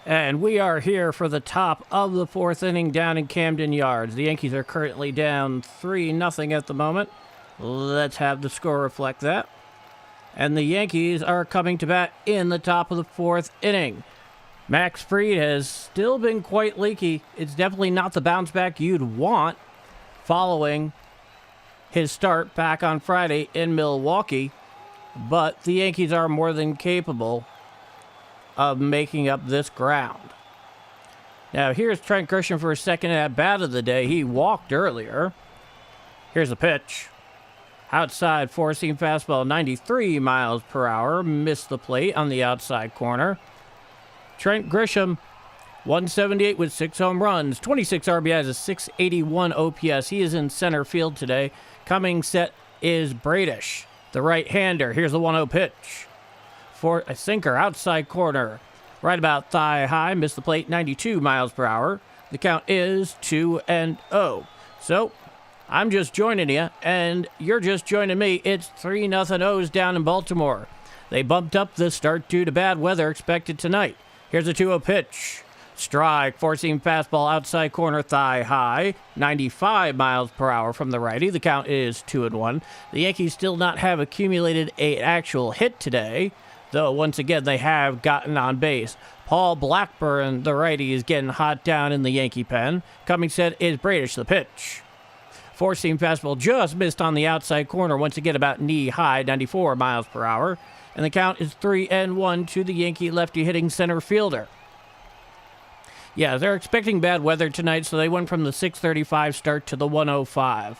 And we are here for the top of the fourth inning down in Camden Yards. The Yankees are currently down 3-0 at the moment. Let's have the score reflect that. And the Yankees are coming to bat in the top of the fourth inning. Max Fried has still been quite leaky. It's definitely not the bounce back you'd want following his start back on Friday in Milwaukee. But the Yankees are more than capable of making up this ground. Now here's Trent Grisham for his second at bat of the day. He walked earlier. Here's a pitch. Outside four-seam fastball, 93 miles per hour. Missed the plate on the outside corner. Trent Grisham, 178 with 6 home runs, 26 RBIs, a 681 OPS. He is in center field today. Coming set is Bradish, the right-hander. Here's the 1-0 pitch. For a sinker, outside corner, right about thigh high, missed the plate, 92 miles per hour. The count is 2-0. So, I'm just joining you, and you're just joining me. It's 3-0 O's down in Baltimore. They bumped up the start due to bad weather expected tonight. Here's a 2-0 pitch. Strike, four-seam fastball, outside corner, thigh high, 95 miles per hour from the righty. The count is 2-1. The Yankees still not have accumulated an actual hit today, though once again they have gotten on base. Paul Blackburn, the righty, is getting hot down in the Yankee pen. Coming set is Bradish, the pitch. Four-seam fastball just missed on the outside corner, once again about knee-high, 94 miles per hour. And the count is 3-1 to the Yankee lefty hitting center fielder. Yeah, they're expecting bad weather tonight, so they went from the 6:35 start to the 1:05.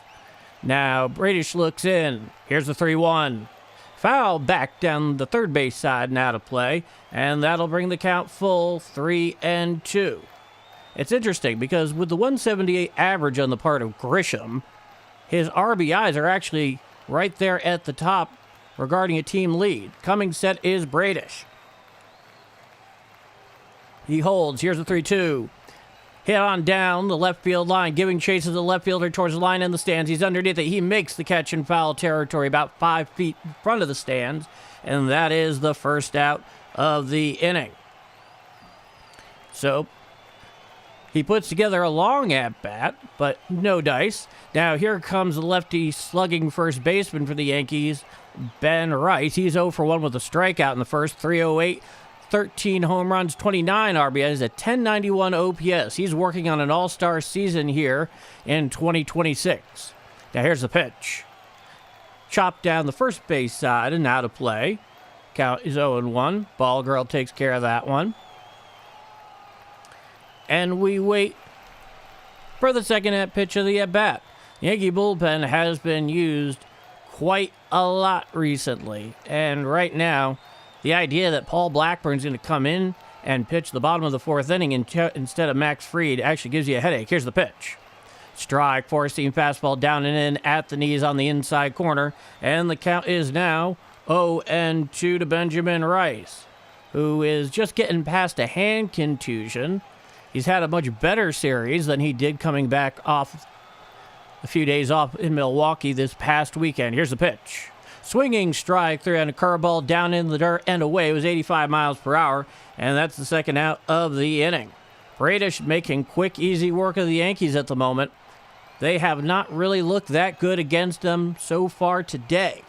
Now, Bradish looks in. Here's the 3-1. Foul back down the third base side and out of play, and that'll bring the count full 3-2. It's interesting because with the 178 average on the part of Grisham, his RBIs are actually right there at the top regarding a team lead. Coming set is Bradish. He holds. Here's a 3-2. Hit on down the left field line, giving chase to the left fielder towards the line in the stands. He's underneath it. He makes the catch in foul territory about 5 feet in front of the stands, and that is the first out of the inning. So he puts together a long at-bat, but no dice. Now here comes the lefty slugging first baseman for the Yankees, Ben Rice. He's 0 for 1 with a strikeout in the first, 308. 13 home runs, 29 RBIs, a 1091 OPS. He's working on an all-star season here in 2026. Now here's the pitch. Chopped down the first base side and out of play. Count is 0-1. Ball girl takes care of that one. And we wait for the second pitch of the at-bat. Yankee bullpen has been used quite a lot recently. And right now, the idea that Paul Blackburn's going to come in and pitch the bottom of the fourth inning instead of Max Fried actually gives you a headache. Here's the pitch. Strike, four-seam fastball down and in at the knees on the inside corner. And the count is now 0-2 to Benjamin Rice, who is just getting past a hand contusion. He's had a much better series than he did coming back off a few days off in Milwaukee this past weekend. Here's the pitch. Swinging strike through and a curveball down in the dirt and away. It was 85 miles per hour, and that's the second out of the inning. Bradish making quick, easy work of the Yankees at the moment. They have not really looked that good against them so far today.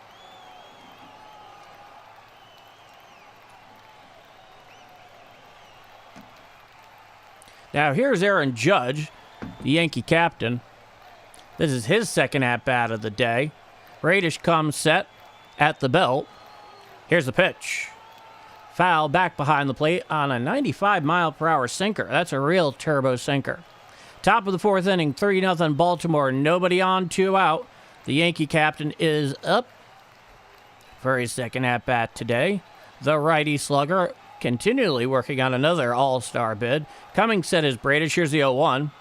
Now here's Aaron Judge, the Yankee captain. This is his second at-bat of the day. Bradish comes set at the belt. Here's the pitch. Foul back behind the plate on a 95 mile per hour sinker. That's a real turbo sinker. Top of the fourth inning, 3-0 Baltimore. Nobody on, 2 out. The Yankee captain is up for his second at-bat today. The righty slugger continually working on another all-star bid. Coming set is Bradish. Here's the 0-1.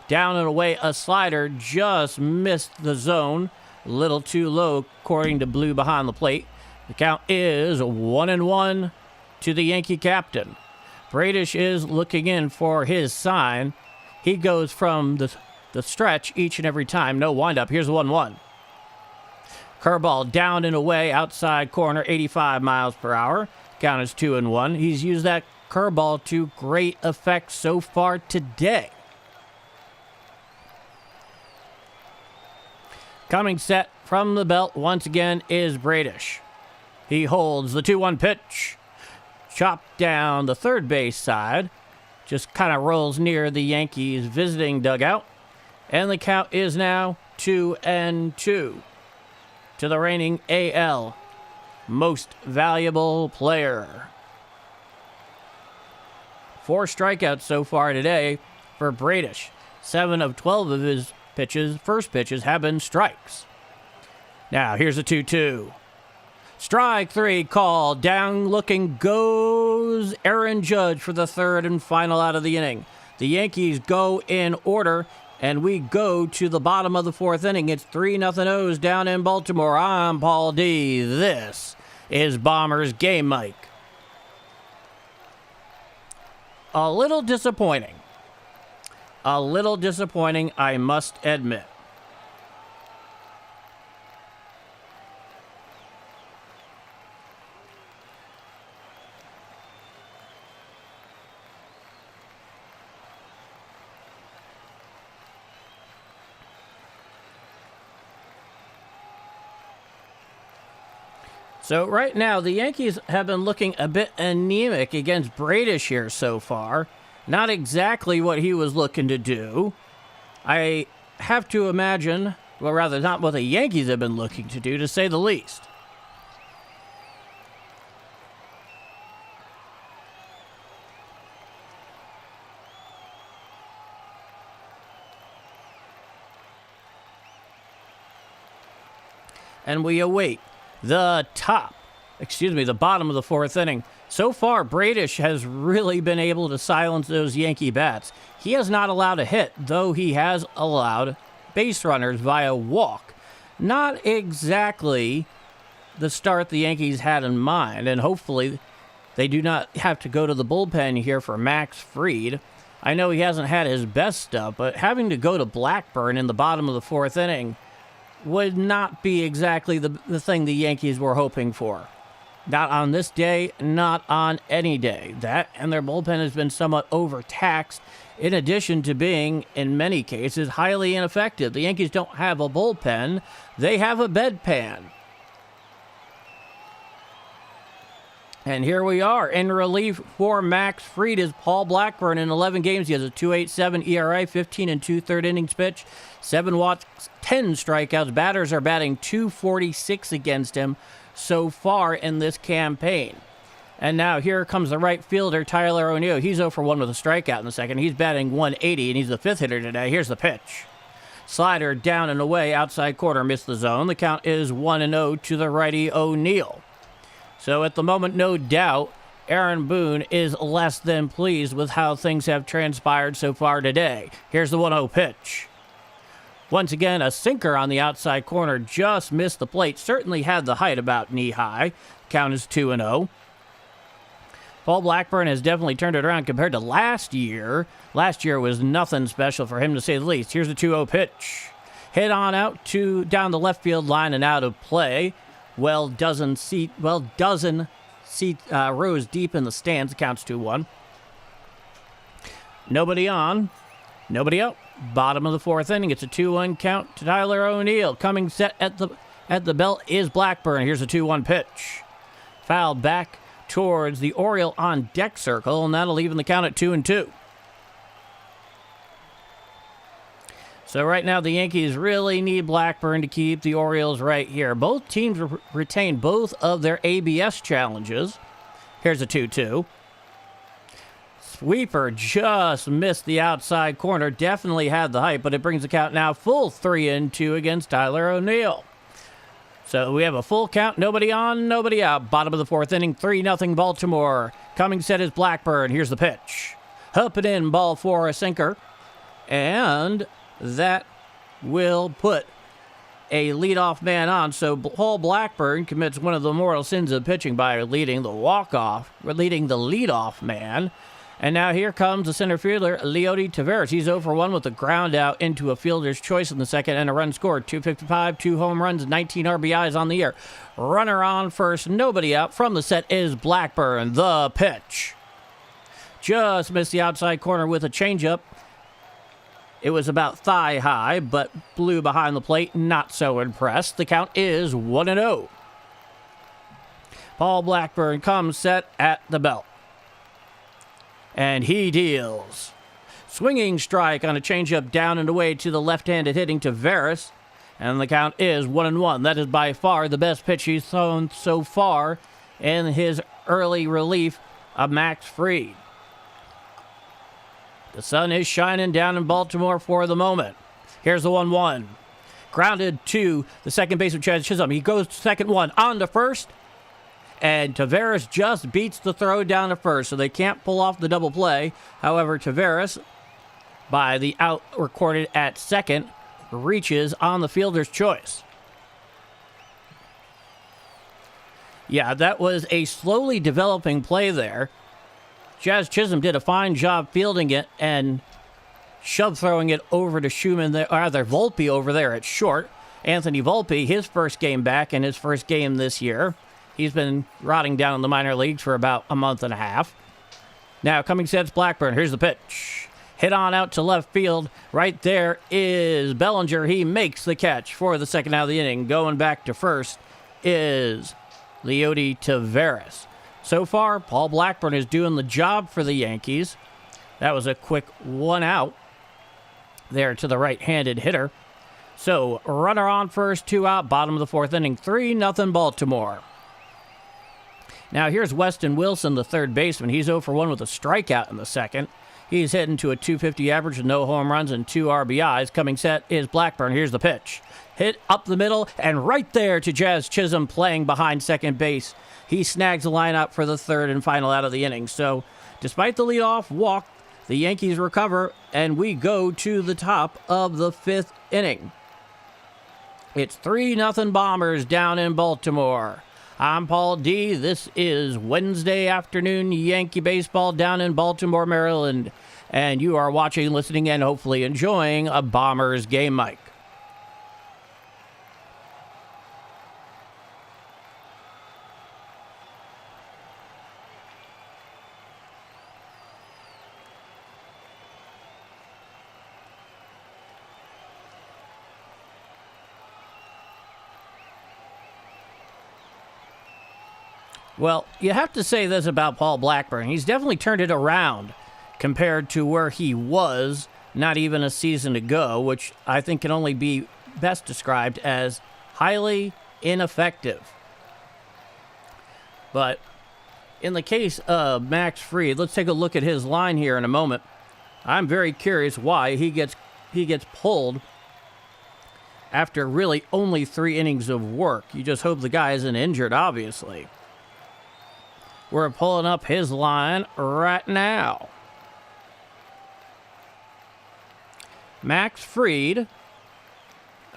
Down and away, a slider just missed the zone. A little too low, according to Blue behind the plate. The count is 1-1 to the Yankee captain. Bradish is looking in for his sign. He goes from the stretch each and every time. No windup. Here's the 1-1. Curveball down and away, outside corner, 85 miles per hour. Count is 2-1. He's used that curveball to great effect so far today. Coming set from the belt once again is Bradish. He holds the 2-1 pitch. Chopped down the third base side. Just kind of rolls near the Yankees' visiting dugout. And the count is now 2-2 to the reigning AL Most Valuable Player. 4 strikeouts so far today for Bradish. 7 of 12 of his first pitches have been strikes. Now, here's a 2-2. Strike 3 called. Down looking goes Aaron Judge for the third and final out of the inning. The Yankees go in order, and we go to the bottom of the fourth inning. It's 3-0 O's down in Baltimore. I'm Paul D. This is Bombers Game Mike. A little disappointing. I must admit. So right now, the Yankees have been looking a bit anemic against Bradish here so far. Not exactly what he was looking to do. I have to imagine, well, rather not what the Yankees have been looking to do, to say the least. And we await the bottom of the fourth inning. So far, Bradish has really been able to silence those Yankee bats. He has not allowed a hit, though he has allowed base runners via walk. Not exactly the start the Yankees had in mind, and hopefully they do not have to go to the bullpen here for Max Fried. I know he hasn't had his best stuff, but having to go to Blackburn in the bottom of the fourth inning would not be exactly the thing the Yankees were hoping for. Not on this day, not on any day. That and their bullpen has been somewhat overtaxed, in addition to being, in many cases, highly ineffective. The Yankees don't have a bullpen, they have a bedpan. And here we are. In relief for Max Fried is Paul Blackburn. In 11 games, he has a 2.87 ERA, 15 and 2/3 innings pitched, 7 walks, 10 strikeouts. Batters are batting .246 against him so far in this campaign. And now here comes the right fielder, Tyler O'Neill. He's 0 for 1 with a strikeout in the second. He's batting .180, and he's the 5th hitter today. Here's the pitch. Slider down and away, outside corner, missed the zone. The count is 1-0 to the righty O'Neill. So at the moment, no doubt, Aaron Boone is less than pleased with how things have transpired so far today. Here's the 1-0 pitch. Once again, a sinker on the outside corner just missed the plate. Certainly had the height about knee-high. Count is 2-0. Paul Blackburn has definitely turned it around compared to last year. Last year was nothing special for him, to say the least. Here's the 2-0 pitch. Hit on out to down the left field line and out of play. Dozen rows deep in the stands. Counts 2-1. Nobody on. Nobody out. Bottom of the fourth inning. It's a 2-1 count to Tyler O'Neill. Coming set at the belt is Blackburn. Here's a 2-1 pitch. Fouled back towards the Oriole on deck circle, and that'll even the count at 2-2. So right now the Yankees really need Blackburn to keep the Orioles right here. Both teams retain both of their ABS challenges. Here's a 2-2. Sweeper just missed the outside corner. Definitely had the height, but it brings the count now full 3-2 against Tyler O'Neill. So we have a full count, nobody on, nobody out. Bottom of the fourth inning, 3-0 Baltimore. Coming set is Blackburn. Here's the pitch. Up and in, ball for a sinker. And that will put a leadoff man on. So Paul Blackburn commits one of the mortal sins of pitching by leading the leadoff man. And now here comes the center fielder, Leody Taveras. He's 0 for 1 with a ground out into a fielder's choice in the second and a run scored. 255, 2 home runs, 19 RBIs on the year. Runner on first, nobody out. From the set is Blackburn. The pitch. just missed the outside corner with a changeup. It was about thigh high, but blew behind the plate. Not so impressed. The count is 1-0. Paul Blackburn comes set at the belt. And he deals. Swinging strike on a changeup down and away to the left-handed hitting Taveras. And the count is 1-1. That is by far the best pitch he's thrown so far in his early relief of Max Fried. The sun is shining down in Baltimore for the moment. Here's the 1-1. Grounded to the second baseman, Chaz Chisholm. He goes second one on to first. And Taveras just beats the throw down to first, so they can't pull off the double play. However, Taveras, by the out recorded at second, reaches on the fielder's choice. Yeah, that was a slowly developing play there. Jazz Chisholm did a fine job fielding it and shove throwing it over to Schumann, or rather Volpe over there at short. Anthony Volpe, his first game back and his first game this year. He's been rotting down in the minor leagues for about a month and a half. Now coming sets Blackburn. Here's the pitch. Hit on out to left field. Right there is Bellinger. He makes the catch for the second out of the inning. Going back to first is Leody Taveras. So far, Paul Blackburn is doing the job for the Yankees. That was a quick one out there to the right-handed hitter. So, runner on first, 2 out, bottom of the fourth inning, 3-0 Baltimore. Now, here's Weston Wilson, the third baseman. He's 0 for 1 with a strikeout in the second. He's hitting to a .250 average with no home runs and 2 RBIs. Coming set is Blackburn. Here's the pitch. Hit up the middle and right there to Jazz Chisholm playing behind second base. He snags the lineup for the third and final out of the inning. So, despite the leadoff walk, the Yankees recover, and we go to the top of the fifth inning. It's 3-0 Bombers down in Baltimore. I'm Paul D. This is Wednesday afternoon Yankee baseball down in Baltimore, Maryland. And you are watching, listening, and hopefully enjoying a Bombers game mic. Well, you have to say this about Paul Blackburn. He's definitely turned it around compared to where he was not even a season ago, which I think can only be best described as highly ineffective. But in the case of Max Fried, let's take a look at his line here in a moment. I'm very curious why he gets pulled after really only 3 innings of work. You just hope the guy isn't injured, obviously. We're pulling up his line right now. Max Fried.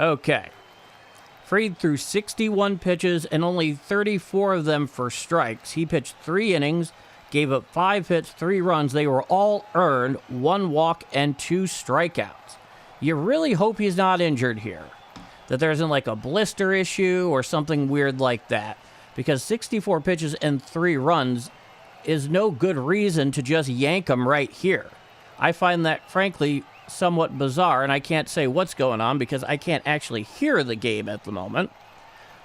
Okay. Fried threw 61 pitches and only 34 of them for strikes. He pitched 3 innings, gave up 5 hits, 3 runs. They were all earned, 1 walk and 2 strikeouts. You really hope he's not injured here, that there isn't like a blister issue or something weird like that. Because 64 pitches and 3 runs is no good reason to just yank him right here. I find that, frankly, somewhat bizarre, and I can't say what's going on because I can't actually hear the game at the moment.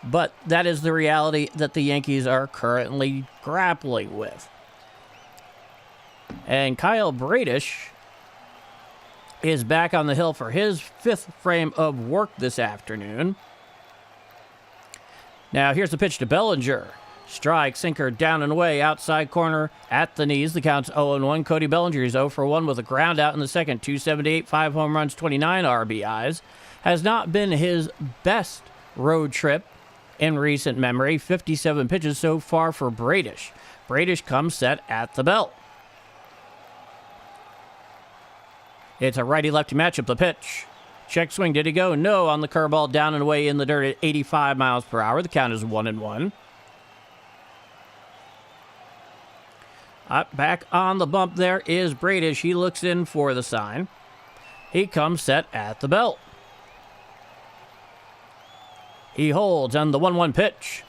But that is the reality that the Yankees are currently grappling with. And Kyle Bradish is back on the hill for his 5th frame of work this afternoon. Now, here's the pitch to Bellinger. Strike, sinker, down and away, outside corner at the knees. The count's 0-1. Cody Bellinger is 0 for 1 with a ground out in the second. 278, 5 home runs, 29 RBIs. Has not been his best road trip in recent memory. 57 pitches so far for Bradish. Bradish comes set at the belt. It's a righty-lefty matchup. The pitch. Check swing. Did he go? No. On the curveball, down and away in the dirt at 85 miles per hour. The count is 1-1. Back on the bump there is Bradish. He looks in for the sign. He comes set at the belt. He holds on the 1-1 pitch.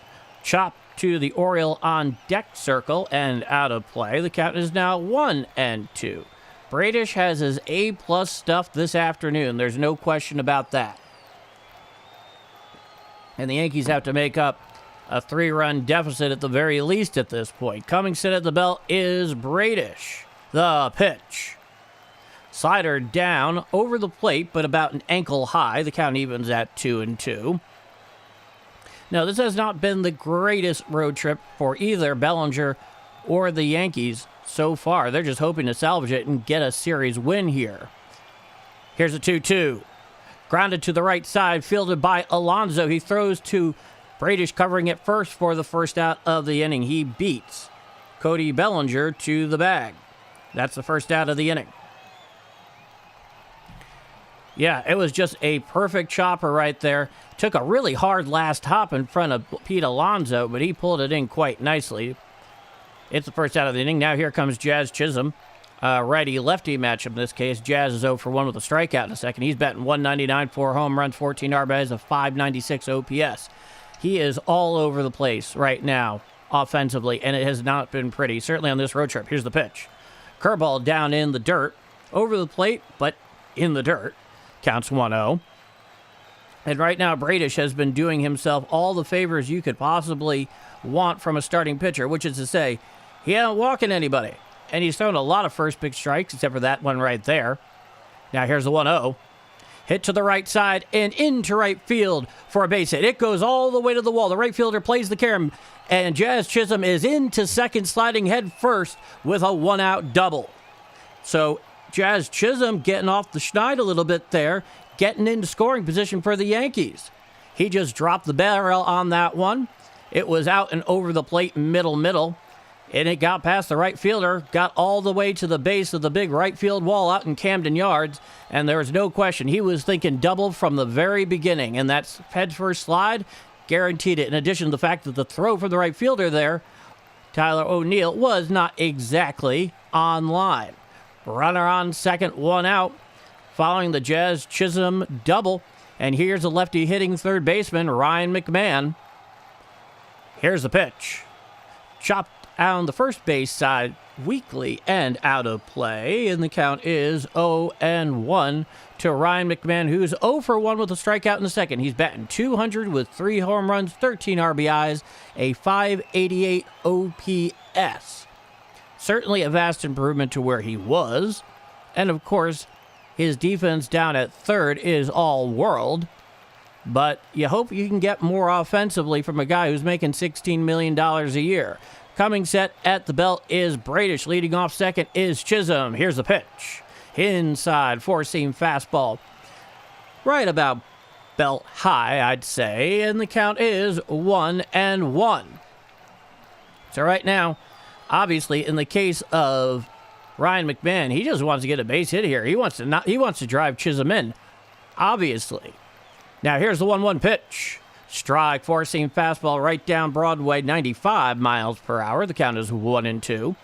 Chop to the Oriole on deck circle and out of play. The count is now 1-2. Bradish has his A-plus stuff this afternoon. There's no question about that. And the Yankees have to make up a 3-run deficit at the very least at this point. Coming set at the belt is Bradish. The pitch. Slider down over the plate, but about an ankle high. The count evens at 2-2. Now, this has not been the greatest road trip for either Bellinger or the Yankees so far. They're just hoping to salvage it and get a series win here. Here's a 2-2. Grounded to the right side, fielded by Alonso. He throws to Bradish, covering it first for the first out of the inning. He beats Cody Bellinger to the bag. That's the first out of the inning. Yeah, it was just a perfect chopper right there. Took a really hard last hop in front of Pete Alonso, but he pulled it in quite nicely. It's the first out of the inning. Now here comes Jazz Chisholm. Righty-lefty matchup in this case. Jazz is 0 for 1 with a strikeout in a second. He's batting .199, 4 home runs, 14 RBIs, a .596 OPS. He is all over the place right now offensively, and it has not been pretty, certainly on this road trip. Here's the pitch. Curveball down in the dirt. Over the plate, but in the dirt. Counts 1-0. And right now, Bradish has been doing himself all the favors you could possibly want from a starting pitcher, which is to say, he ain't walking anybody. And he's thrown a lot of first pitch strikes, except for that one right there. Now here's the 1-0. Hit to the right side and into right field for a base hit. It goes all the way to the wall. The right fielder plays the carom, and Jazz Chisholm is into second, sliding head first with a 1-out double. So Jazz Chisholm getting off the schneid a little bit there, getting into scoring position for the Yankees. He just dropped the barrel on that one. It was out and over the plate, middle, and it got past the right fielder, got all the way to the base of the big right field wall out in Camden Yards, and there was no question. He was thinking double from the very beginning, and that head first slide guaranteed it. In addition to the fact that the throw from the right fielder there, Tyler O'Neill, was not exactly on line. Runner on second, 1 out, following the Jazz Chisholm double. And here's a lefty hitting third baseman, Ryan McMahon. Here's the pitch. Chopped on the first base side, weakly and out of play. And the count is 0-1 to Ryan McMahon, who's 0 for 1 with a strikeout in the second. He's batting .200 with 3 home runs, 13 RBIs, a .588 OPS. Certainly a vast improvement to where he was. And of course, his defense down at third is all world. But you hope you can get more offensively from a guy who's making $16 million a year. Coming set at the belt is Bradish. Leading off second is Chisholm. Here's the pitch. Inside, four-seam fastball. Right about belt high, I'd say. And the count is 1-1. So right now, obviously, in the case of Ryan McMahon, he just wants to get a base hit here. He wants to drive Chisholm in, obviously. Now here's the 1-1 pitch. Strike, four-seam fastball right down Broadway, 95 miles per hour. The count is 1-2.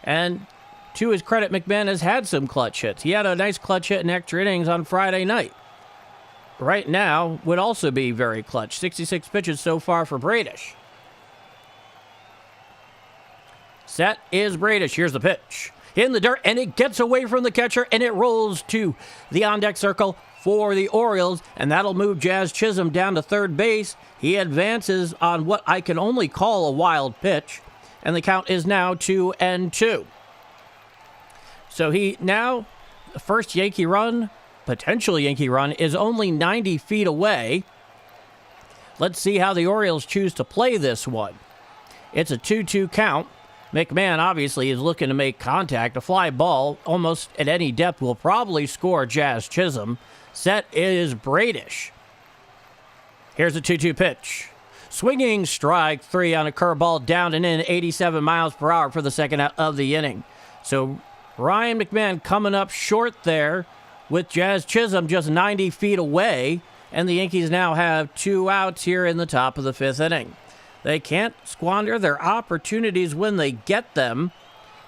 And to his credit, McMahon has had some clutch hits. He had a nice clutch hit in extra innings on Friday night. Right now would also be very clutch. 66 pitches so far for Bradish. Set is Bradish. Here's the pitch. In the dirt, and it gets away from the catcher, and it rolls to the on-deck circle for the Orioles, and that'll move Jazz Chisholm down to third base. He advances on what I can only call a wild pitch, and the count is now 2-2. So he now, the first Yankee run, potential Yankee run, is only 90 feet away. Let's see how the Orioles choose to play this one. It's a 2-2 count. McMahon obviously is looking to make contact. A fly ball almost at any depth will probably score Jazz Chisholm. Set is Bradish. Here's a 2-2 pitch. Swinging strike three on a curveball down and in, 87 miles per hour for the second out of the inning. So Ryan McMahon coming up short there with Jazz Chisholm just 90 feet away. And the Yankees now have 2 outs here in the top of the 5th inning. They can't squander their opportunities when they get them.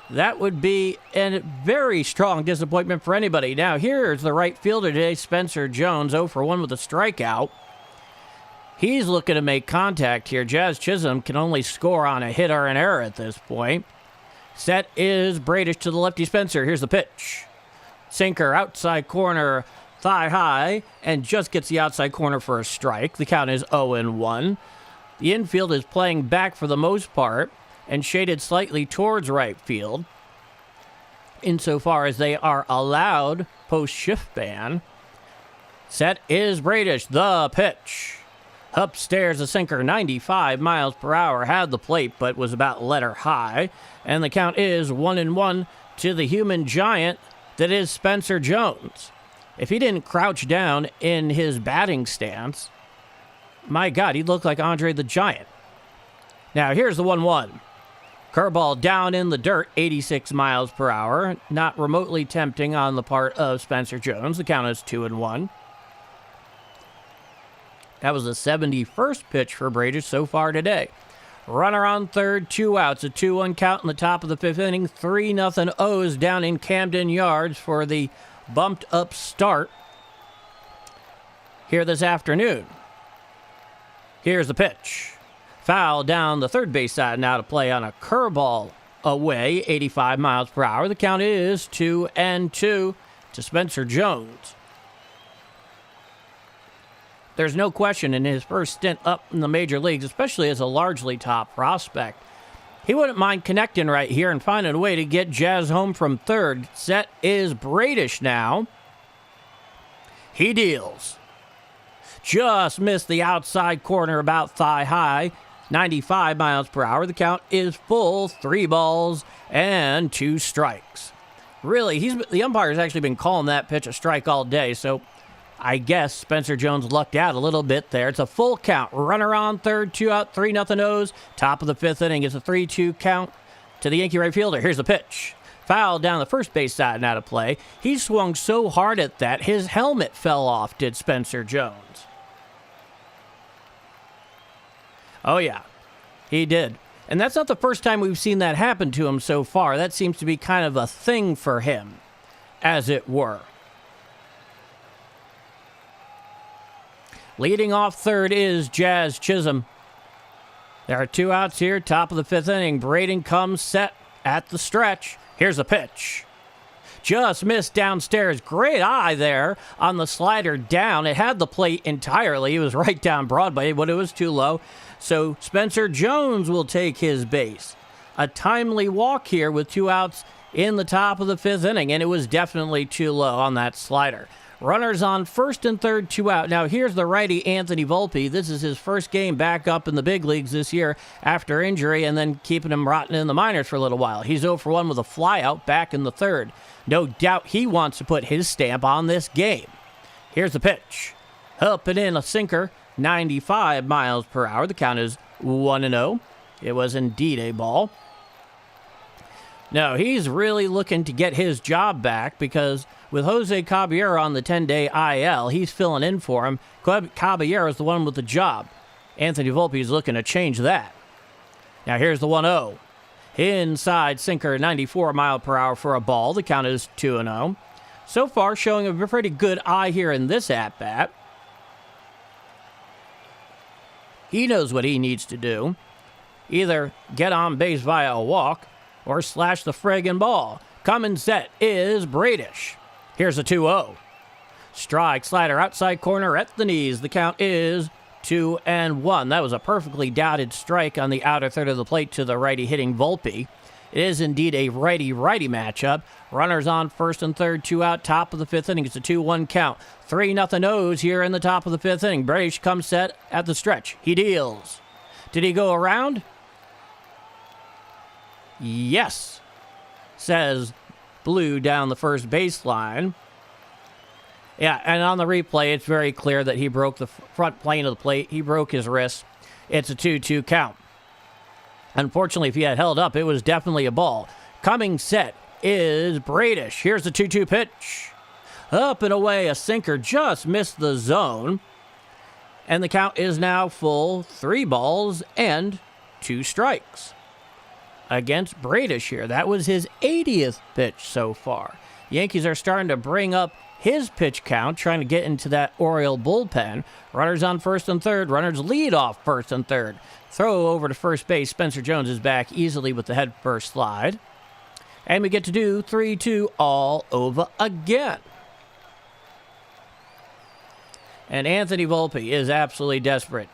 That would be a very strong disappointment for anybody. Now, here's the right fielder today, Spencer Jones, 0 for 1 with a strikeout. He's looking to make contact here. Jazz Chisholm can only score on a hit or an error at this point. Set is Bradish to the lefty Spencer. Here's the pitch. Sinker, outside corner, thigh high, and just gets the outside corner for a strike. The count is 0-1. The infield is playing back for the most part and shaded slightly towards right field, insofar as they are allowed post-shift ban. Set is Bradish. The pitch. Upstairs, a sinker, 95 miles per hour, had the plate, but was about letter high. And the count is 1-1 to the human giant that is Spencer Jones. If he didn't crouch down in his batting stance, my God, he'd look like Andre the Giant. Now, here's the 1-1. Curveball down in the dirt, 86 miles per hour. Not remotely tempting on the part of Spencer Jones. The count is 2-1. That was the 71st pitch for Bradish so far today. Runner on third, 2 outs, a 2-1 count in the top of the 5th inning. 3-0 O's down in Camden Yards for the bumped up start here this afternoon. Here's the pitch. Foul down the third base side, now to play on a curveball away, 85 miles per hour. The count is 2-2 to Spencer Jones. There's no question in his first stint up in the major leagues, especially as a largely top prospect, he wouldn't mind connecting right here and finding a way to get Jazz home from third. Set is Bradish now. He deals. Just missed the outside corner about thigh high, 95 miles per hour. The count is full, 3 balls and 2 strikes. Really, the umpire's actually been calling that pitch a strike all day, so I guess Spencer Jones lucked out a little bit there. It's a full count. Runner on third, 2 out, 3-0 O's. Top of the 5th inning. It's a 3-2 count to the Yankee right fielder. Here's the pitch. Foul down the first base side, now to play. He swung so hard at that, his helmet fell off, did Spencer Jones. Oh, yeah, he did. And that's not the first time we've seen that happen to him so far. That seems to be kind of a thing for him, as it were. Leading off third is Jazz Chisholm. There are 2 outs here, top of the 5th inning. Braden comes set at the stretch. Here's a pitch. Just missed downstairs. Great eye there on the slider down. It had the plate entirely. It was right down Broadway, but it was too low. So Spencer Jones will take his base. A timely walk here with 2 outs in the top of the 5th inning, and it was definitely too low on that slider. Runners on first and third, 2 out. Now here's the righty Anthony Volpe. This is his first game back up in the big leagues this year after injury and then keeping him rotting in the minors for a little while. He's 0 for 1 with a flyout back in the third. No doubt he wants to put his stamp on this game. Here's the pitch. Up and in, a sinker, 95 miles per hour. The count is 1-0. It was indeed a ball. No, he's really looking to get his job back because with Jose Caballero on the 10-day IL, he's filling in for him. Caballero is the one with the job. Anthony Volpe is looking to change that. Now here's the 1-0. Inside sinker, 94 mile per hour for a ball. The count is 2-0. So far, showing a pretty good eye here in this at-bat. He knows what he needs to do. Either get on base via a walk or slash the friggin' ball. Coming set is Bradish. Here's a 2-0. Strike, slider, outside corner at the knees. The count is 2-1. That was a perfectly dotted strike on the outer third of the plate to the righty hitting Volpe. It is indeed a righty-righty matchup. Runners on first and third, 2 out, top of the 5th inning. It's a 2-1 count. 3-0 O's here in the top of the 5th inning. Bradish comes set at the stretch. He deals. Did he go around? Yes, says Blue down the first baseline. Yeah, and on the replay, it's very clear that he broke the front plane of the plate. He broke his wrist. It's a 2-2 count. Unfortunately, if he had held up, it was definitely a ball. Coming set is Bradish. Here's the 2-2 pitch. Up and away, a sinker just missed the zone. And the count is now full, 3 balls and 2 strikes. Against Bradish here. That was his 80th pitch so far. Yankees are starting to bring up his pitch count, trying to get into that Oriole bullpen. Runners on first and third. Runners lead off first and third. Throw over to first base. Spencer Jones is back easily with the head first slide. And we get to do 3-2 all over again. And Anthony Volpe is absolutely desperate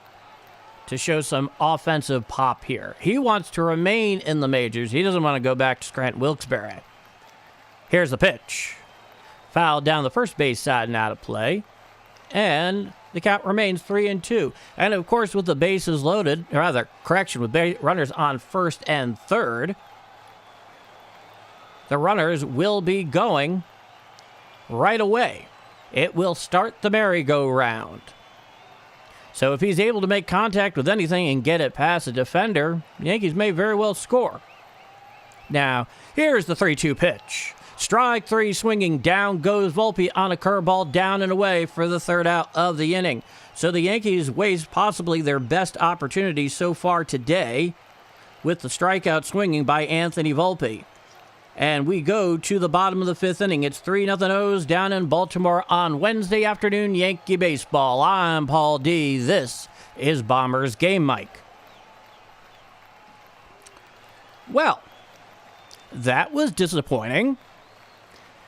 to show some offensive pop here. He wants to remain in the majors. He doesn't want to go back to Scranton Wilkes-Barre. Here's the pitch. Foul down the first base side and out of play. And the count remains 3-2. And, of course, with the bases loaded, or rather, correction, with runners on first and third, the runners will be going right away. It will start the merry-go-round. So if he's able to make contact with anything and get it past a defender, the Yankees may very well score. Now, here's the 3-2 pitch. Strike three, swinging down goes Volpe on a curveball, down and away for the third out of the inning. So the Yankees waste possibly their best opportunity so far today with the strikeout swinging by Anthony Volpe. And we go to the bottom of the fifth inning. It's 3-0 O's down in Baltimore on Wednesday afternoon Yankee baseball. I'm Paul D. This is Bombers Game Mike. Well, that was disappointing.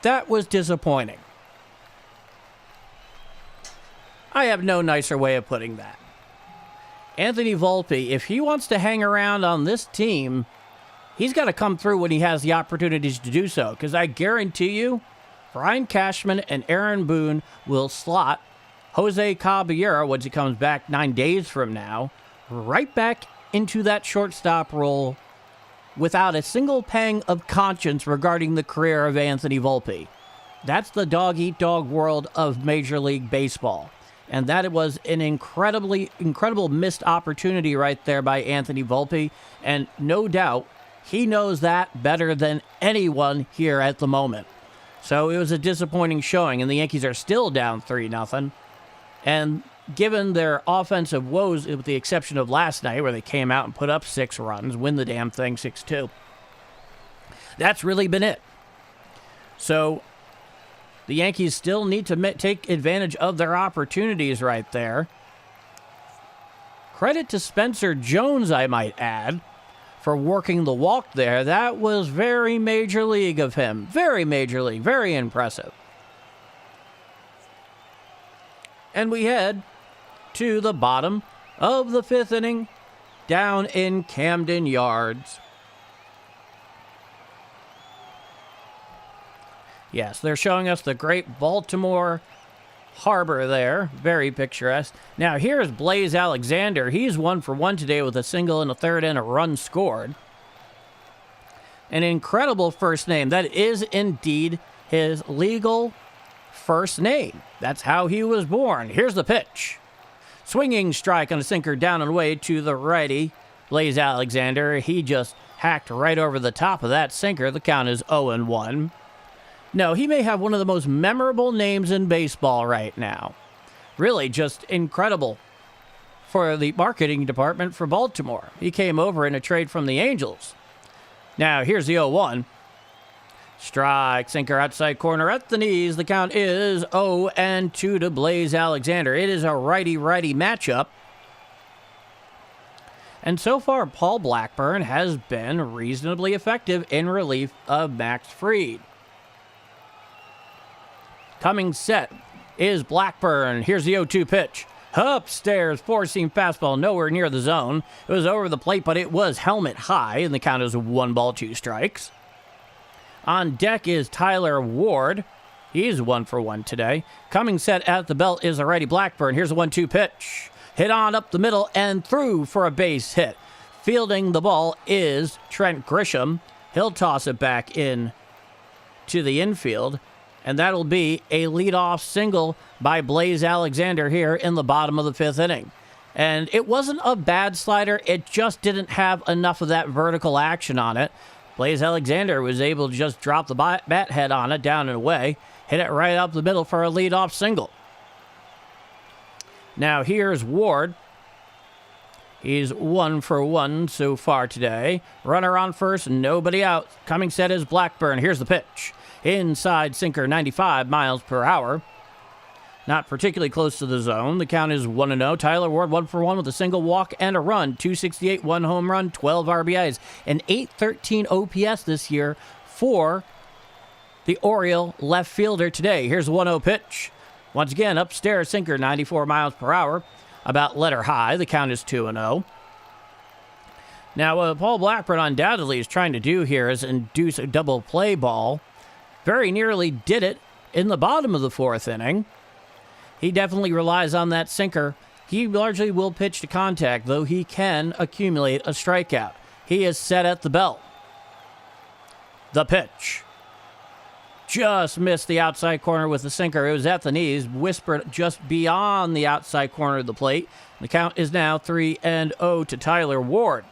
That was disappointing. I have no nicer way of putting that. Anthony Volpe, if he wants to hang around on this team, he's got to come through when he has the opportunities to do so. Because I guarantee you, Brian Cashman and Aaron Boone will slot Jose Caballero, once he comes back 9 days from now, right back into that shortstop role without a single pang of conscience regarding the career of Anthony Volpe. That's the dog-eat-dog world of Major League Baseball. And that was an incredible missed opportunity right there by Anthony Volpe. And no doubt, he knows that better than anyone here at the moment. So it was a disappointing showing, and the Yankees are still down 3-0. And given their offensive woes, with the exception of last night where they came out and put up 6 runs, win the damn thing 6-2, that's really been it. So the Yankees still need to take advantage of their opportunities right there. Credit to Spencer Jones, I might add, for working the walk there. That was very major league of him. Very major league. Very impressive. And we head to the bottom of the fifth inning down in Camden Yards. Yes, they're showing us the great Baltimore harbor there. Very picturesque. Now, here's Blaze Alexander. He's 1 for 1 today with a single in the third and a run scored. An incredible first name. That is indeed his legal first name. That's how he was born. Here's the pitch. Swinging strike on a sinker down and away to the righty, Blaze Alexander. He just hacked right over the top of that sinker. The count is 0-1. No, he may have one of the most memorable names in baseball right now. Really just incredible for the marketing department for Baltimore. He came over in a trade from the Angels. Now, here's the 0-1. Strike, sinker outside corner at the knees. The count is 0-2 to Blaze Alexander. It is a righty-righty matchup. And so far, Paul Blackburn has been reasonably effective in relief of Max Fried. Coming set is Blackburn. Here's the 0-2 pitch. Upstairs, four-seam fastball, nowhere near the zone. It was over the plate, but it was helmet high, and the count is 1 ball, 2 strikes. On deck is Tyler Ward. He's 1 for 1 today. Coming set at the belt is already Blackburn. Here's a 1-2 pitch. Hit on up the middle and through for a base hit. Fielding the ball is Trent Grisham. He'll toss it back in to the infield. And that'll be a leadoff single by Blaze Alexander here in the bottom of the fifth inning. And it wasn't a bad slider. It just didn't have enough of that vertical action on it. Blaze Alexander was able to just drop the bat head on it, down and away, hit it right up the middle for a leadoff single. Now here's Ward. He's 1 for 1 so far today. Runner on first, nobody out. Coming set is Blackburn. Here's the pitch. Inside sinker, 95 miles per hour. Not particularly close to the zone. The count is 1-0. Tyler Ward 1-for-1 with a single walk and a run. 268, 1 home run, 12 RBIs. An 813 OPS this year for the Oriole left fielder today. Here's a 1-0 pitch. Once again, upstairs sinker, 94 miles per hour. About letter high. The count is 2-0. Now, what Paul Blackburn undoubtedly is trying to do here is induce a double play ball. Very nearly did it in the bottom of the fourth inning. He definitely relies on that sinker. He largely will pitch to contact, though he can accumulate a strikeout. He is set at the belt. The pitch. Just missed the outside corner with the sinker. It was at the knees, whispered just beyond the outside corner of the plate. The count is now 3-0 to Tyler Ward.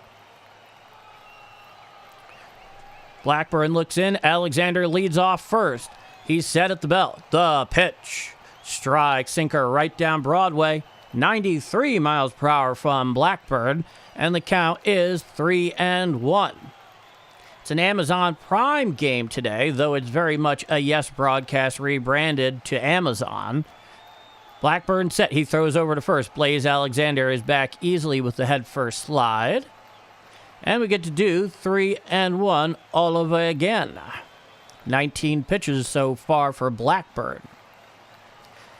Blackburn looks in. Alexander leads off first. He's set at the belt. The pitch. Strike, sinker right down Broadway. 93 miles per hour from Blackburn. And the count is 3-1. It's an Amazon Prime game today, though it's very much a Yes broadcast rebranded to Amazon. Blackburn set. He throws over to first. Blaze Alexander is back easily with the head first slide. And we get to do 3-1 all over again. 19 pitches so far for Blackburn.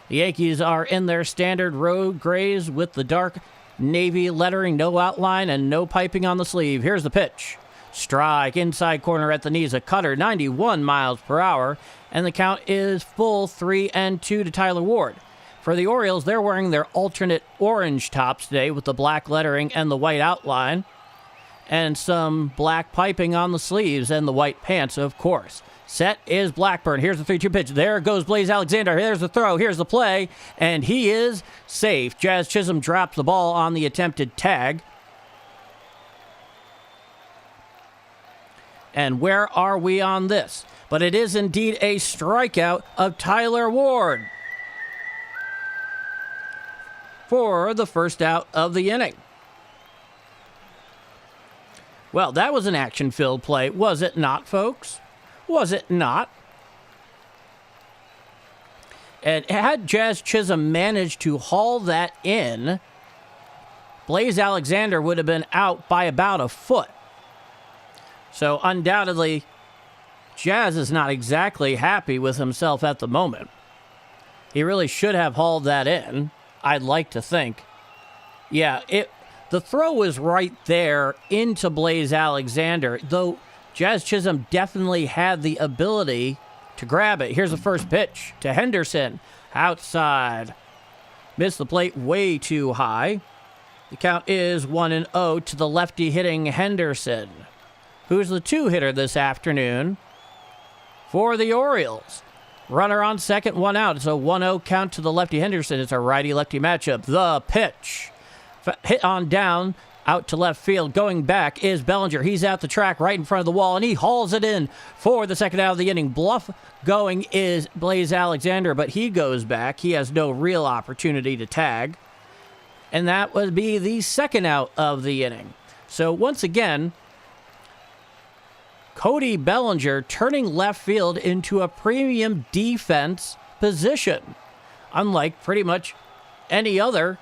The Yankees are in their standard road grays with the dark navy lettering, no outline and no piping on the sleeve. Here's the pitch. Strike, inside corner at the knees, a cutter, 91 miles per hour, and the count is full 3-2 to Tyler Ward. For the Orioles, they're wearing their alternate orange tops today with the black lettering and the white outline, and some black piping on the sleeves and the white pants, of course. Set is Blackburn. Here's the 3-2 pitch. There goes Blaze Alexander. Here's the throw. Here's the play. And he is safe. Jazz Chisholm drops the ball on the attempted tag. And where are we on this? But it is indeed a strikeout of Tyler Ward for the first out of the inning. Well, that was an action-filled play, was it not, folks? Was it not? And had Jazz Chisholm managed to haul that in, Blaze Alexander would have been out by about a foot. So undoubtedly, Jazz is not exactly happy with himself at the moment. He really should have hauled that in, I'd like to think. Yeah, the throw was right there into Blaze Alexander, though Jazz Chisholm definitely had the ability to grab it. Here's the first pitch to Henderson. Outside. Missed the plate way too high. The count is 1-0 to the lefty hitting Henderson, who's the two-hitter this afternoon for the Orioles. Runner on second, one out. It's a 1-0 count to the lefty Henderson. It's a righty-lefty matchup. The pitch. Hit on down. Out to left field, going back is Bellinger. He's at the track right in front of the wall, and he hauls it in for the second out of the inning. Bluff going is Blaze Alexander, but he goes back. He has no real opportunity to tag. And that would be the second out of the inning. So once again, Cody Bellinger turning left field into a premium defense position, unlike pretty much any other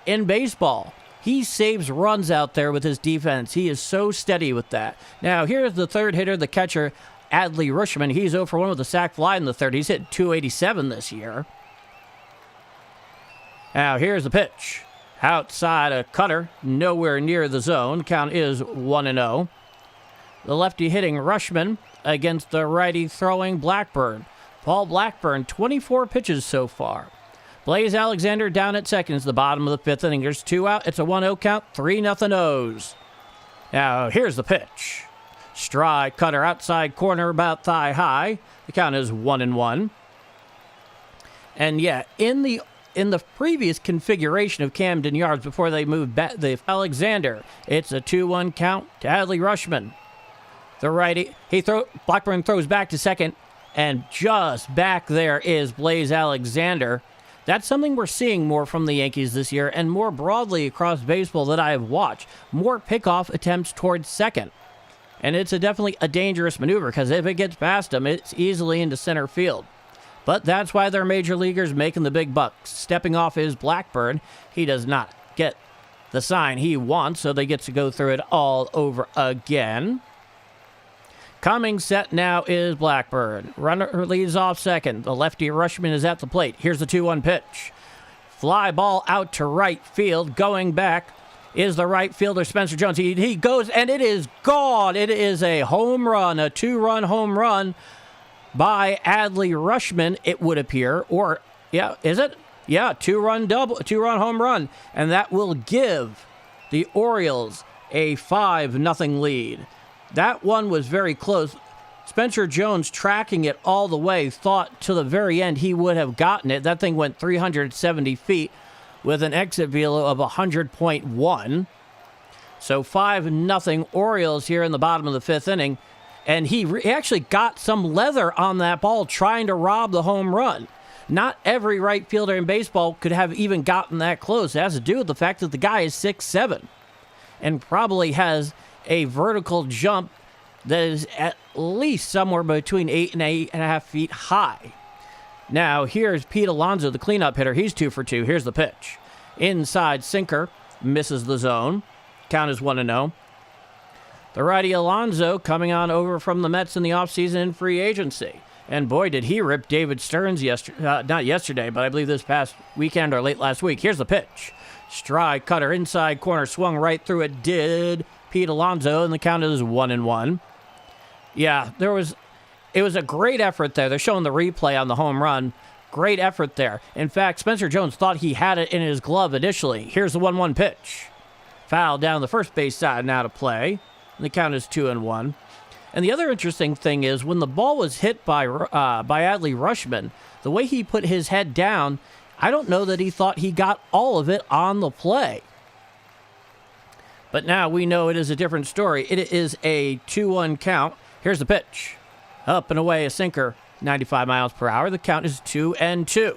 in baseball. He saves runs out there with his defense. He is so steady with that. Now, here's the third hitter, the catcher, Adley Rutschman. He's 0 for 1 with a sac fly in the third. He's hit .287 this year. Now, here's the pitch. Outside a cutter, nowhere near the zone. Count is 1-0. The lefty hitting Rutschman against the righty throwing Blackburn. Paul Blackburn, 24 pitches so far. Blaze Alexander down at second. It's the bottom of the fifth inning. There's two out. It's a 1-0 count. 3-0 O's. Now, here's the pitch. Strike, cutter, outside corner, about thigh high. The count is 1-1. And yeah, in the previous configuration of Camden Yards before they moved back the Alexander, it's a 2-1 count to Adley Rutschman. The righty, Blackburn throws back to second, and just back there is Blaze Alexander. That's something we're seeing more from the Yankees this year, and more broadly across baseball that I have watched. More pickoff attempts towards second. And it's definitely a dangerous maneuver because if it gets past him, it's easily into center field. But that's why they're major leaguers making the big bucks. Stepping off is Blackburn. He does not get the sign he wants, so they get to go through it all over again. Coming set now is Blackburn. Runner leads off second. The lefty Rushman is at the plate. Here's the 2-1 pitch. Fly ball out to right field. Going back is the right fielder, Spencer Jones. He goes, and it is gone. It is a home run, a 2-run home run by Adley Rushman, it would appear. Or, yeah, is it? Yeah, 2-run home run. And that will give the Orioles a 5-0 lead. That one was very close. Spencer Jones, tracking it all the way, thought to the very end he would have gotten it. That thing went 370 feet with an exit velo of 100.1. So 5-0 Orioles here in the bottom of the fifth inning. And he actually got some leather on that ball trying to rob the home run. Not every right fielder in baseball could have even gotten that close. It has to do with the fact that the guy is 6'7" and probably has a vertical jump that is at least somewhere between 8 and 8.5 feet high. Now, here's Pete Alonso, the cleanup hitter. He's 2 for 2. Here's the pitch. Inside sinker, misses the zone. Count is 1-0. The righty Alonso coming on over from the Mets in the offseason in free agency. And boy, did he rip David Stearns not yesterday, but I believe this past weekend or late last week. Here's the pitch. Strike cutter inside corner, swung right through it. Did Pete Alonso, and the count is 1-1. Yeah, it was a great effort there. They're showing the replay on the home run. Great effort there. In fact, Spencer Jones thought he had it in his glove initially. Here's the 1-1 pitch. Foul down the first base side, now to play. And the count is 2-1. And the other interesting thing is when the ball was hit by Adley Rushman, the way he put his head down, I don't know that he thought he got all of it on the play. But now we know it is a different story. It is a 2-1 count. Here's the pitch. Up and away, a sinker, 95 miles per hour. The count is 2-2.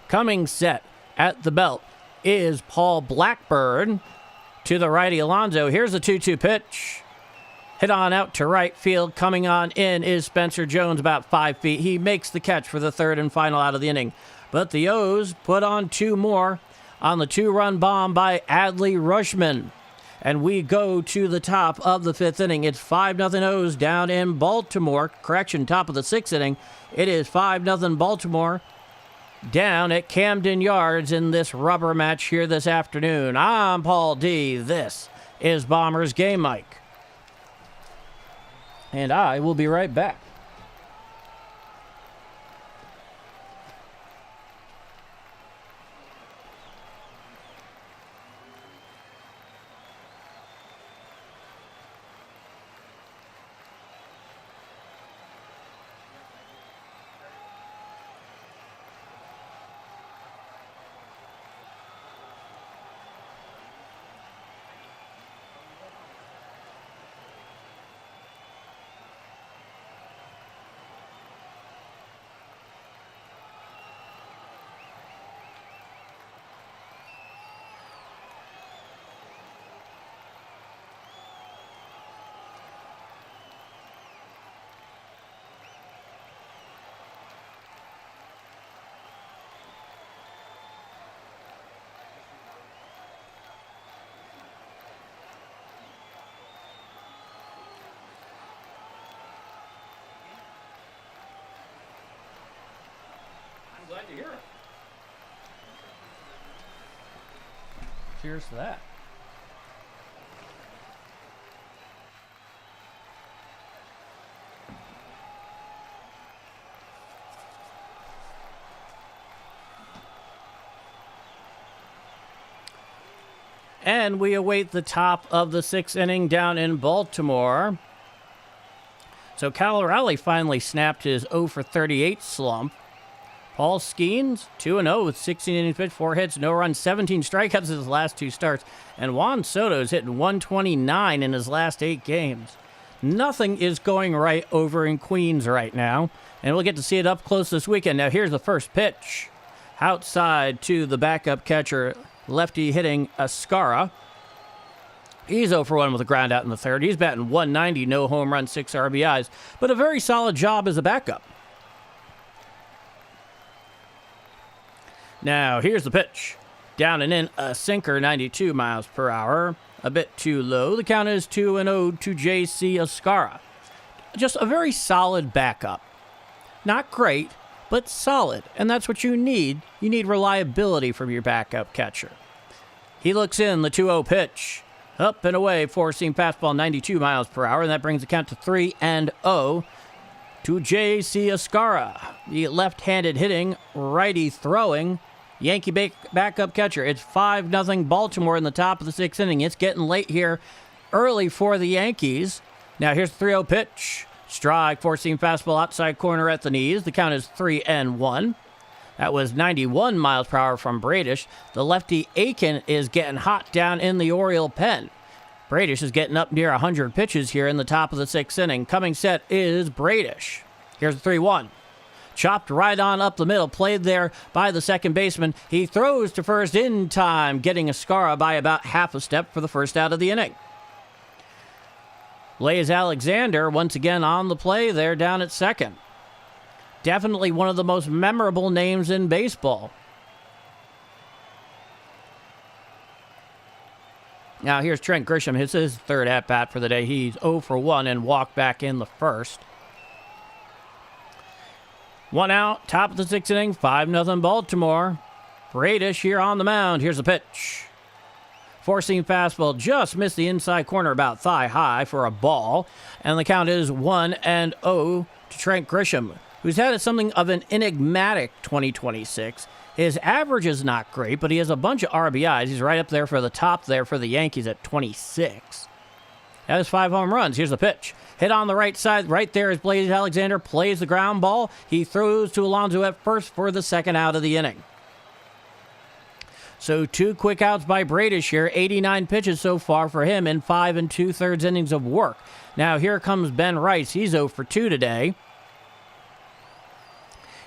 Coming set at the belt is Paul Blackburn to the righty Alonso. Here's the 2-2 pitch. Hit on out to right field. Coming on in is Spencer Jones, about 5 feet. He makes the catch for the third and final out of the inning. But the O's put on 2 more on the 2-run bomb by Adley Rushman. And we go to the top of the fifth inning. It's 5-0 O's down in Baltimore. Correction, top of the sixth inning. It is 5-0 Baltimore down at Camden Yards in this rubber match here this afternoon. I'm Paul D. This is Bombers Game Mike. And I will be right back. Glad to hear it. Cheers to that. And we await the top of the sixth inning down in Baltimore. So Cal Raleigh finally snapped his 0 for 38 slump. Paul Skeens, 2-0 with 16 innings pitched, 4 hits, no runs, 17 strikeouts in his last 2 starts. And Juan Soto's hitting 129 in his last 8 games. Nothing is going right over in Queens right now. And we'll get to see it up close this weekend. Now here's the first pitch. Outside to the backup catcher, lefty hitting Ascara. He's 0 for 1 with a ground out in the third. He's batting .190, no home runs, 6 RBIs, but a very solid job as a backup. Now, here's the pitch. Down and in, a sinker, 92 miles per hour. A bit too low. The count is 2-0 to J.C. Ascara. Just a very solid backup. Not great, but solid, and that's what you need. You need reliability from your backup catcher. He looks in, the 2-0 pitch. Up and away, four-seam fastball, 92 miles per hour, and that brings the count to 3-0 to J.C. Ascara. The left-handed hitting, righty throwing, Yankee backup catcher. It's 5-0 Baltimore in the top of the sixth inning. It's getting late here, early for the Yankees. Now here's the 3-0 pitch. Strike, four-seam fastball, outside corner at the knees. The count is 3-1. That was 91 miles per hour from Bradish. The lefty Aiken is getting hot down in the Oriole pen. Bradish is getting up near 100 pitches here in the top of the sixth inning. Coming set is Bradish. Here's the 3-1. Chopped right on up the middle, played there by the second baseman. He throws to first in time, getting Ascara by about half a step for the first out of the inning. Blaze Alexander once again on the play there down at second. Definitely one of the most memorable names in baseball. Now here's Trent Grisham. It's his third at-bat for the day. He's 0 for 1 and walked back in the first. One out, top of the sixth inning, 5-0 Baltimore. Bradish here on the mound. Here's the pitch. Four-seam fastball just missed the inside corner about thigh high for a ball. And the count is 1-0 to Trent Grisham, who's had something of an enigmatic 2026. His average is not great, but he has a bunch of RBIs. He's right up there for the top there for the Yankees at 26. That is 5 home runs. Here's the pitch. Hit on the right side. Right there is Blaze Alexander. Plays the ground ball. He throws to Alonso at first for the second out of the inning. So 2 quick outs by Bradish here. 89 pitches so far for him in 5 2/3 innings of work. Now here comes Ben Rice. He's 0 for 2 today.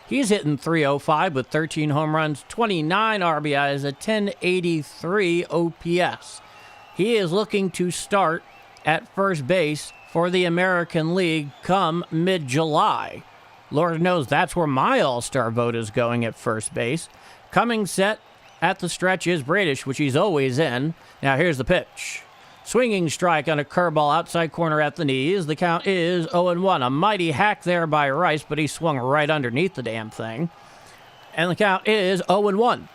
He's hitting .305 with 13 home runs, 29 RBIs, a 1083 OPS. He is looking to start at first base for the American League come mid-July. Lord knows that's where my all-star vote is going, at first base. Coming set at the stretch is Bradish, which he's always in. Now here's the pitch. Swinging strike on a curveball outside corner at the knees. The count is 0-1. A mighty hack there by Rice, but he swung right underneath the damn thing. And the count is 0-1.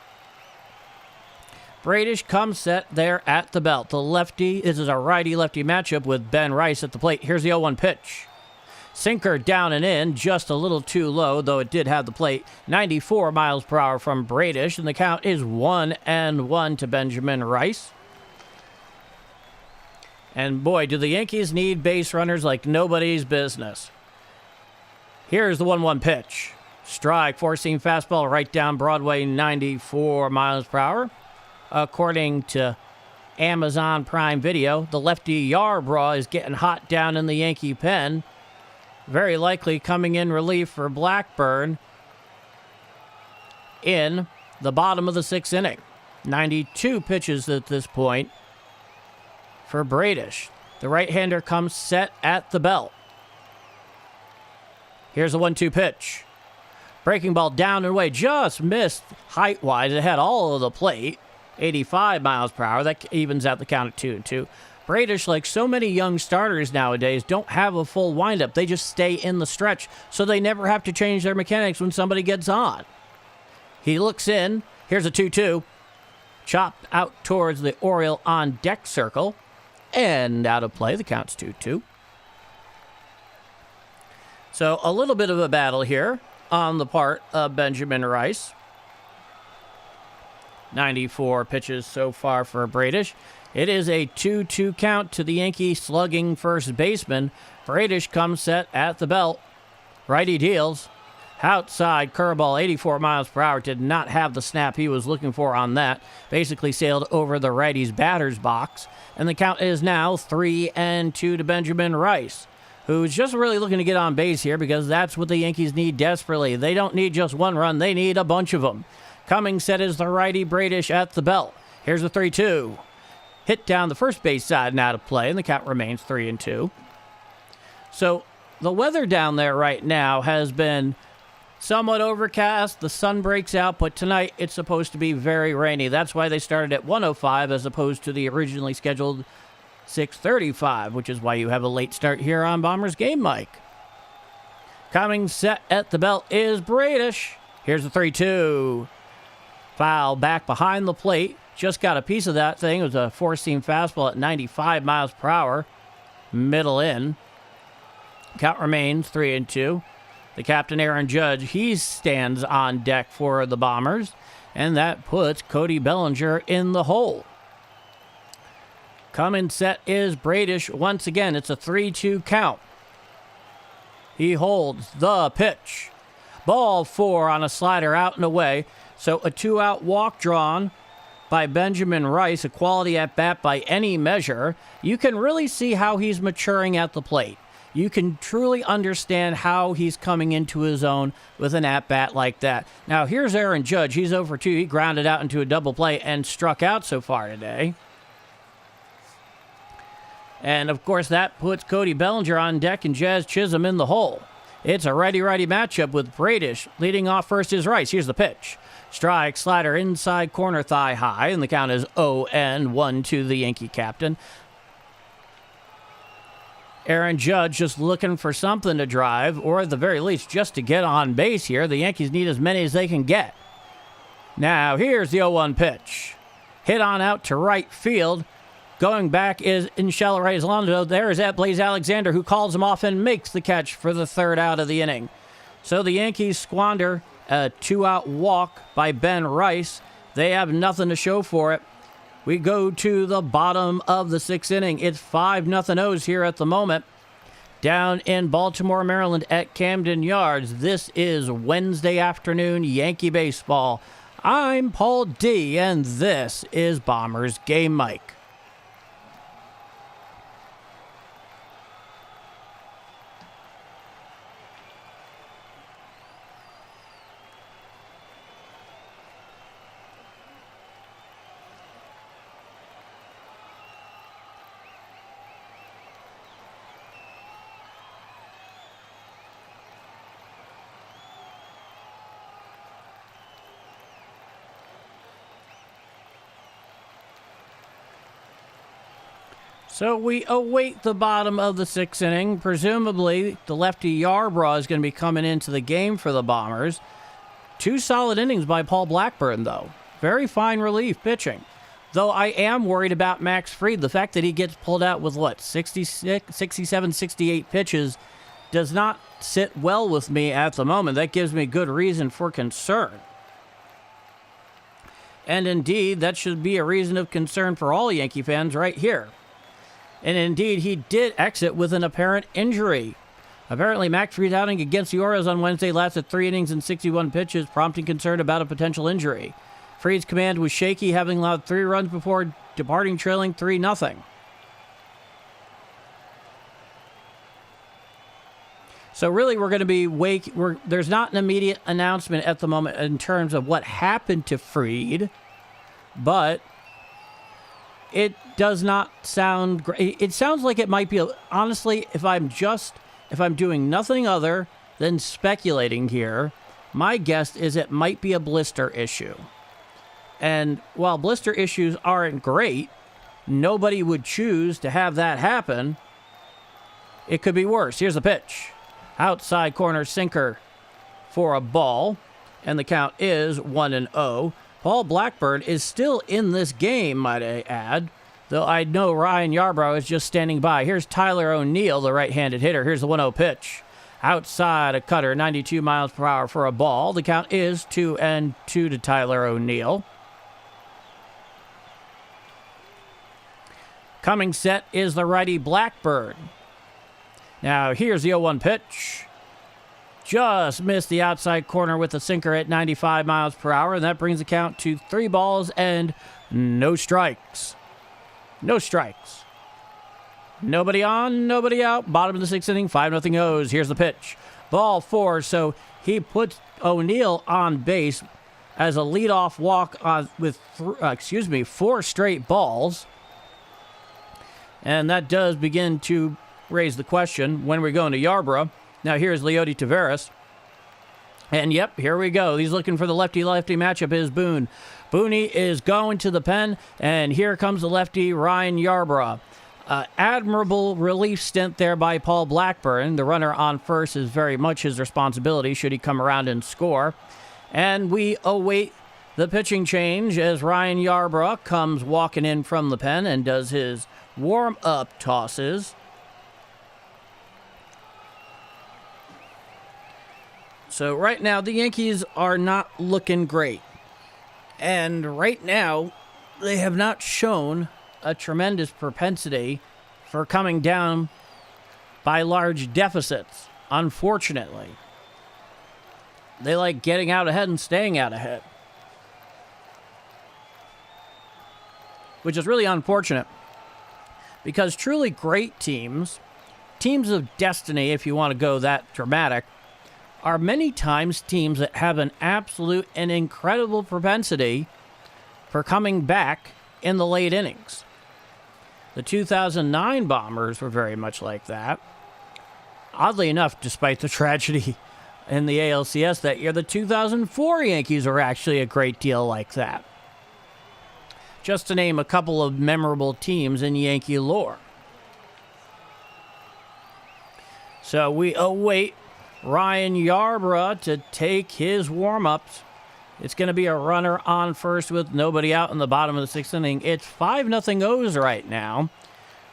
Bradish comes set there at the belt. The lefty, this is a righty-lefty matchup with Ben Rice at the plate. Here's the 0-1 pitch. Sinker down and in, just a little too low, though it did have the plate. 94 miles per hour from Bradish, and the count is 1-1 to Benjamin Rice. And boy, do the Yankees need base runners like nobody's business. Here's the 1-1 pitch. Strike, four-seam fastball right down Broadway, 94 miles per hour. According to Amazon Prime Video, the lefty Yarbrough is getting hot down in the Yankee pen. Very likely coming in relief for Blackburn in the bottom of the sixth inning. 92 pitches at this point for Bradish. The right-hander comes set at the belt. Here's the 1-2 pitch. Breaking ball down and away. Just missed height-wise. It had all of the plate. 85 miles per hour. That evens out the count at 2-2. Bradish, like so many young starters nowadays, don't have a full windup. They just stay in the stretch, so they never have to change their mechanics when somebody gets on. He looks in. Here's a 2-2. Chopped out towards the Oriole on deck circle. And out of play. The count's 2-2. So a little bit of a battle here on the part of Benjamin Rice. 94 pitches so far for Bradish. It is a 2-2 count to the Yankee slugging first baseman. Bradish comes set at the belt. Righty deals. Outside curveball, 84 miles per hour. Did not have the snap he was looking for on that. Basically sailed over the righty's batter's box. And the count is now 3-2 to Benjamin Rice, who's just really looking to get on base here because that's what the Yankees need desperately. They don't need just one run. They need a bunch of them. Coming set is the righty Bradish at the belt. Here's the 3-2. Hit down the first base side and out of play, and the count remains 3-2. So the weather down there right now has been somewhat overcast. The sun breaks out, but tonight it's supposed to be very rainy. That's why they started at 1:05 as opposed to the originally scheduled 6:35, which is why you have a late start here on Bombers Game Mike. Coming set at the belt is Bradish. Here's the 3-2. Foul back behind the plate. Just got a piece of that thing. It was a four-seam fastball at 95 miles per hour. Middle in. Count remains 3-2. The captain, Aaron Judge, he stands on deck for the Bombers, and that puts Cody Bellinger in the hole. Coming set is Bradish. Once again, it's a 3-2 count. He holds the pitch. Ball 4 on a slider out and away. So a 2-out walk drawn by Benjamin Rice, a quality at bat by any measure. You can really see how he's maturing at the plate. You can truly understand how he's coming into his own with an at-bat like that. Now, here's Aaron Judge. He's 0 for 2. He grounded out into a double play and struck out so far today. And, of course, that puts Cody Bellinger on deck and Jazz Chisholm in the hole. It's a righty-righty matchup with Bradish. Leading off first is Rice. Here's the pitch. Strike, slider, inside corner, thigh high, and the count is 0-1 to the Yankee captain. Aaron Judge just looking for something to drive, or at the very least, just to get on base here. The Yankees need as many as they can get. Now, here's the 0-1 pitch. Hit on out to right field. Going back is Inshallah Reyes-Londo. There is at Blaze Alexander, who calls him off and makes the catch for the third out of the inning. So the Yankees squander a 2-out walk by Ben Rice. They have nothing to show for it. We go to the bottom of the 6th inning. It's 5-0 O's here at the moment. Down in Baltimore, Maryland at Camden Yards. This is Wednesday afternoon Yankee baseball. I'm Paul D, and this is Bombers Game Mike. So we await the bottom of the 6th inning. Presumably, the lefty Yarbrough is going to be coming into the game for the Bombers. 2 solid innings by Paul Blackburn, though. Very fine relief pitching. Though I am worried about Max Fried. The fact that he gets pulled out with, 67, 68 pitches does not sit well with me at the moment. That gives me good reason for concern. And indeed, that should be a reason of concern for all Yankee fans right here. And indeed, he did exit with an apparent injury. Apparently, Max Fried's outing against the Orioles on Wednesday lasted 3 innings and 61 pitches, prompting concern about a potential injury. Fried's command was shaky, having allowed 3 runs before departing trailing 3-0. So really, we're going to be there's not an immediate announcement at the moment in terms of what happened to Fried, but it does not sound great. It sounds like it might be, honestly, if I'm doing nothing other than speculating here, my guess is it might be a blister issue. And while blister issues aren't great, nobody would choose to have that happen. It could be worse. Here's the pitch. Outside corner sinker for a ball, and the count is 1-0. Paul Blackburn is still in this game, might I add, though I know Ryan Yarbrough is just standing by. Here's Tyler O'Neill, the right-handed hitter. Here's the 1-0 pitch. Outside a cutter, 92 miles per hour for a ball. The count is 2-2 to Tyler O'Neill. Coming set is the righty Blackburn. Now here's the 0-1 pitch. Just missed the outside corner with a sinker at 95 miles per hour, and that brings the count to 3 balls and no strikes. No strikes. Nobody on, nobody out. Bottom of the 6th inning, 5-0 O's. Here's the pitch. Ball 4, so he puts O'Neill on base. as a leadoff walk with 4 straight balls. And that does begin to raise the question, when we're going to Yarbrough. Now here's Leody Taveras. And yep, here we go. He's looking for the lefty-lefty matchup is Boone. Booney is going to the pen, and here comes the lefty Ryan Yarbrough. Admirable relief stint there by Paul Blackburn. The runner on first is very much his responsibility should he come around and score. And we await the pitching change as Ryan Yarbrough comes walking in from the pen and does his warm-up tosses. So right now, the Yankees are not looking great. And right now, they have not shown a tremendous propensity for coming down by large deficits, unfortunately. They like getting out ahead and staying out ahead, which is really unfortunate because truly great teams, teams of destiny, if you want to go that dramatic, are many times teams that have an absolute and incredible propensity for coming back in the late innings. The 2009 Bombers were very much like that. Oddly enough, despite the tragedy in the ALCS that year, the 2004 Yankees were actually a great deal like that. Just to name a couple of memorable teams in Yankee lore. So we await Ryan Yarbrough to take his warm-ups. It's going to be a runner on first with nobody out in the bottom of the sixth inning. It's 5-0 O's right now.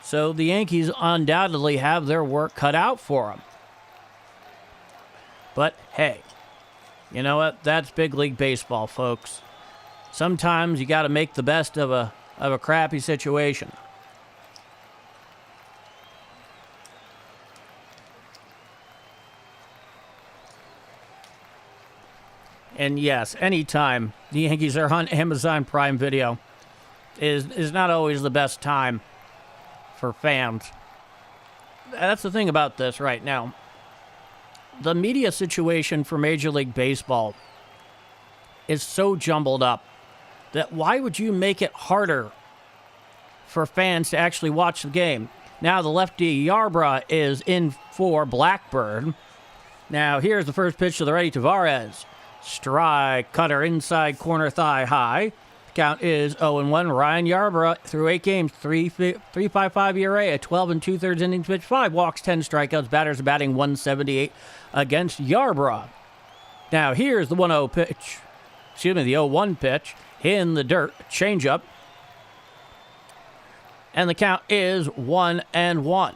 So the Yankees undoubtedly have their work cut out for them. But hey, you know what? That's big league baseball, folks. Sometimes you got to make the best of a crappy situation. And yes, anytime the Yankees are on Amazon Prime Video is not always the best time for fans. That's the thing about this right now. The media situation for Major League Baseball is so jumbled up that why would you make it harder for fans to actually watch the game? Now the lefty Yarbrough is in for Blackburn. Now here's the first pitch to the righty Taveras. Strike, cutter, inside corner, thigh high. Count is 0-1. Ryan Yarbrough through 8 games, 3.55 ERA, a 12 2/3 innings pitch, 5 walks, 10 strikeouts. Batters are batting .178 against Yarbrough. Now here's the 1-0 pitch. The 0-1 pitch in the dirt, changeup, and the count is 1-1.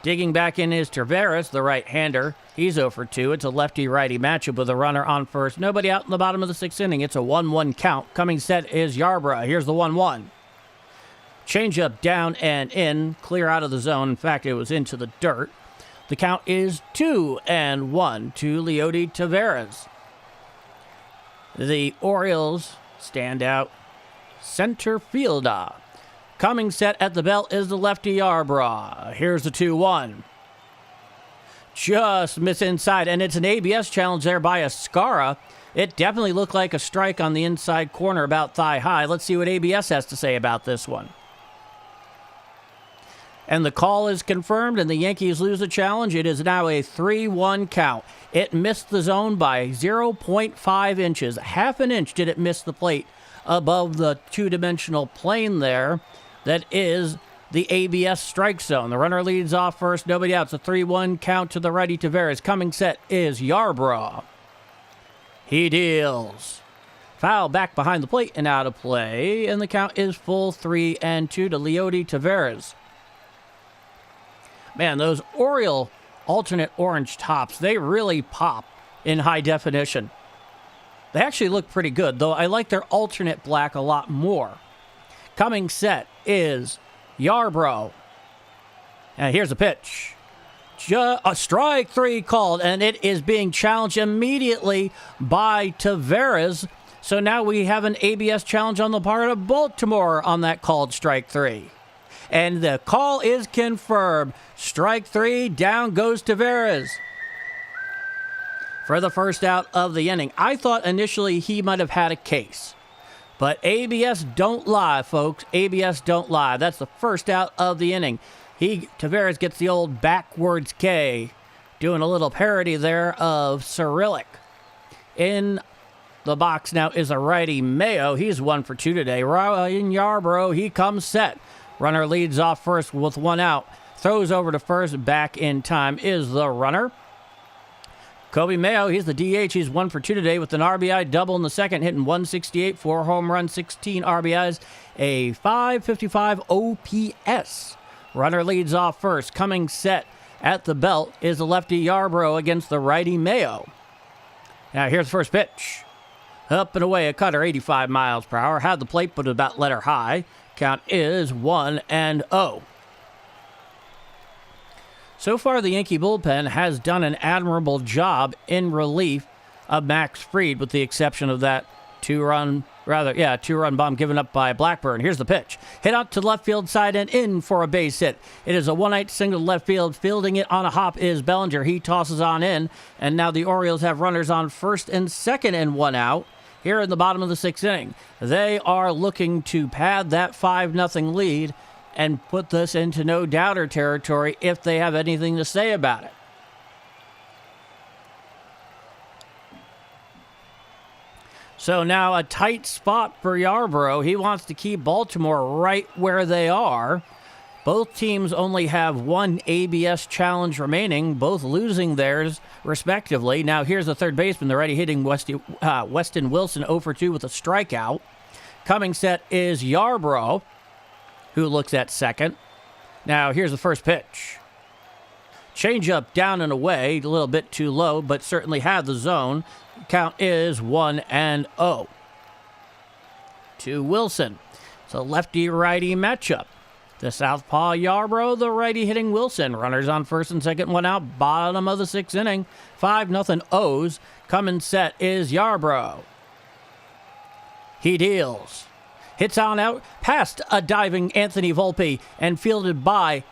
Digging back in is Taveras, the right-hander. He's 0 for 2. It's a lefty-righty matchup with a runner on first. Nobody out in the bottom of the sixth inning. It's a 1-1 count. Coming set is Yarbrough. Here's the 1-1. Changeup down and in. Clear out of the zone. In fact, it was into the dirt. The count is 2-1 to Leody Taveras. The Orioles stand out center fielder. Coming set at the belt is the lefty Yarbrough. Here's the 2-1. Just miss inside, and it's an ABS challenge there by Ascara. It definitely looked like a strike on the inside corner about thigh high. Let's see what ABS has to say about this one. And the call is confirmed, and the Yankees lose the challenge. It is now a 3-1 count. It missed the zone by 0.5 inches. Half an inch did it miss the plate above the two-dimensional plane there. That is the ABS strike zone. The runner leads off first, nobody out. It's a 3-1 count to the righty Taveras. Coming set is Yarbrough. He deals. Foul back behind the plate and out of play, and the count is full 3-2 to Leody Taveras. Man, those Oriole alternate orange tops, they really pop in high definition. They actually look pretty good, though I like their alternate black a lot more. Coming set is Yarbrough. And here's a pitch. A strike 3 called, and it is being challenged immediately by Taveras. So now we have an ABS challenge on the part of Baltimore on that called strike 3. And the call is confirmed. Strike 3, down goes Taveras. for the first out of the inning. I thought initially he might have had a case. But ABS don't lie, folks. ABS don't lie. That's the first out of the inning. Tavares gets the old backwards K, doing a little parody there of Cyrillic. In the box now is a righty, Mayo. He's 1 for 2 today. Ryan Yarbrough, he comes set. Runner leads off first with 1 out. Throws over to first. Back in time is the runner. Kobe Mayo, he's the DH. He's 1 for 2 today with an RBI double in the second, hitting 168, 4 home runs, 16 RBIs, a 555 OPS. Runner leads off first. Coming set at the belt is the lefty Yarbrough against the righty Mayo. Now here's the first pitch. Up and away, a cutter, 85 miles per hour. Had the plate, but about letter high. Count is 1-0. So far, the Yankee bullpen has done an admirable job in relief of Max Fried, with the exception of that two-run bomb given up by Blackburn. Here's the pitch. Hit out to left field side and in for a base hit. It is a 1-out single to left field. Fielding it on a hop is Bellinger. He tosses on in, and now the Orioles have runners on first and second and 1 out here in the bottom of the 6th inning. They are looking to pad that 5-0 lead and put this into no-doubter territory if they have anything to say about it. So now a tight spot for Yarbrough. He wants to keep Baltimore right where they are. Both teams only have 1 ABS challenge remaining, both losing theirs respectively. Now here's the third baseman, the righty hitting Weston Wilson, 0 for 2 with a strikeout. Coming set is Yarbrough, who looks at second. Now here's the first pitch. Change-up down and away, a little bit too low, but certainly had the zone. Count is 1-0 to Wilson. It's a lefty-righty matchup. The southpaw Yarbrough, the righty hitting Wilson. Runners on first and second, 1 out. Bottom of the 6th inning. 5-0 O's. Coming set is Yarbrough. He deals. Hits on out past a diving Anthony Volpe and fielded by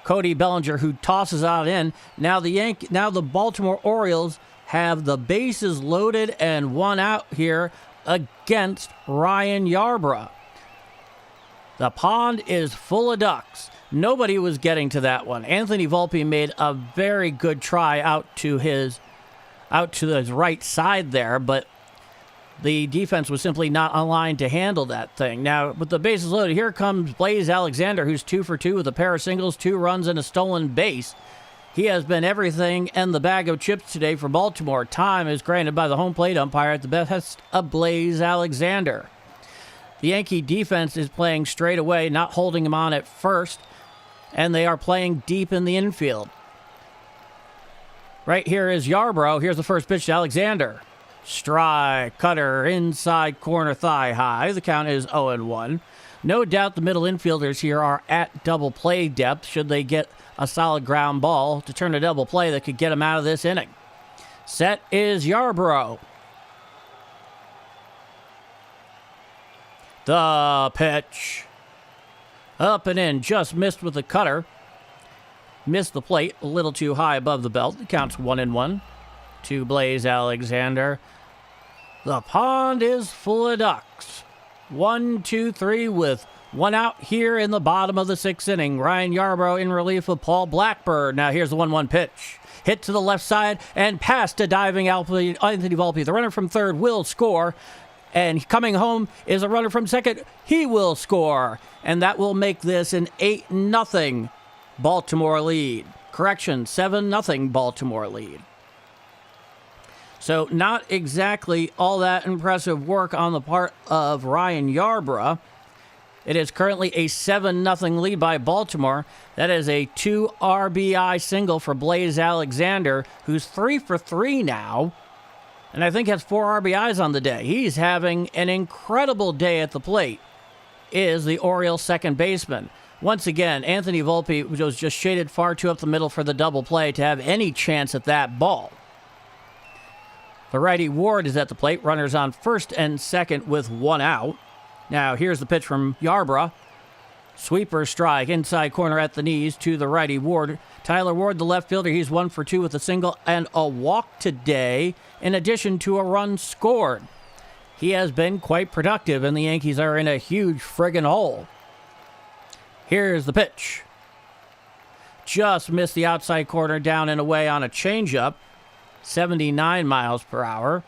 Cody Bellinger, who tosses out in. Now the Baltimore Orioles have the bases loaded and 1 out here against Ryan Yarbrough. The pond is full of ducks. Nobody was getting to that one. Anthony Volpe made a very good try out to his right side there, but the defense was simply not aligned to handle that thing. Now, with the bases loaded, here comes Blaze Alexander, who's 2 for 2 with a pair of singles, 2 runs, and a stolen base. He has been everything and the bag of chips today for Baltimore. Time is granted by the home plate umpire at the behest of Blaze Alexander. The Yankee defense is playing straight away, not holding him on at first, and they are playing deep in the infield. Right here is Yarbrough. Here's the first pitch to Alexander. Strike, cutter, inside corner, thigh high. The count is 0-1. No doubt the middle infielders here are at double play depth should they get a solid ground ball to turn a double play that could get them out of this inning. Set is Yarbrough. The pitch. Up and in, just missed with the cutter. Missed the plate, a little too high above the belt. The count's 1-1 to Blaze Alexander. The pond is full of ducks. 1, 2, 3 with 1 out here in the bottom of the 6th inning. Ryan Yarbrough in relief of Paul Blackburn. Now here's the 1-1 pitch. Hit to the left side and past a diving Anthony Volpe. The runner from third will score. And coming home is a runner from second. He will score. And that will make this an 8-0 Baltimore lead. Correction, 7-0 Baltimore lead. So not exactly all that impressive work on the part of Ryan Yarbrough. It is currently a 7-0 lead by Baltimore. That is a 2 RBI single for Blaze Alexander, who's 3 for 3 now. And I think has 4 RBIs on the day. He's having an incredible day at the plate, is the Orioles' second baseman. Once again, Anthony Volpe was just shaded far too up the middle for the double play to have any chance at that ball. The righty Ward is at the plate. Runners on first and second with 1 out. Now here's the pitch from Yarbrough. Sweeper strike, inside corner at the knees to the righty Ward. Tyler Ward, the left fielder, he's 1 for 2 with a single and a walk today, in addition to a run scored. He has been quite productive, and the Yankees are in a huge friggin' hole. Here's the pitch. Just missed the outside corner, down and away on a changeup. 79 miles per hour.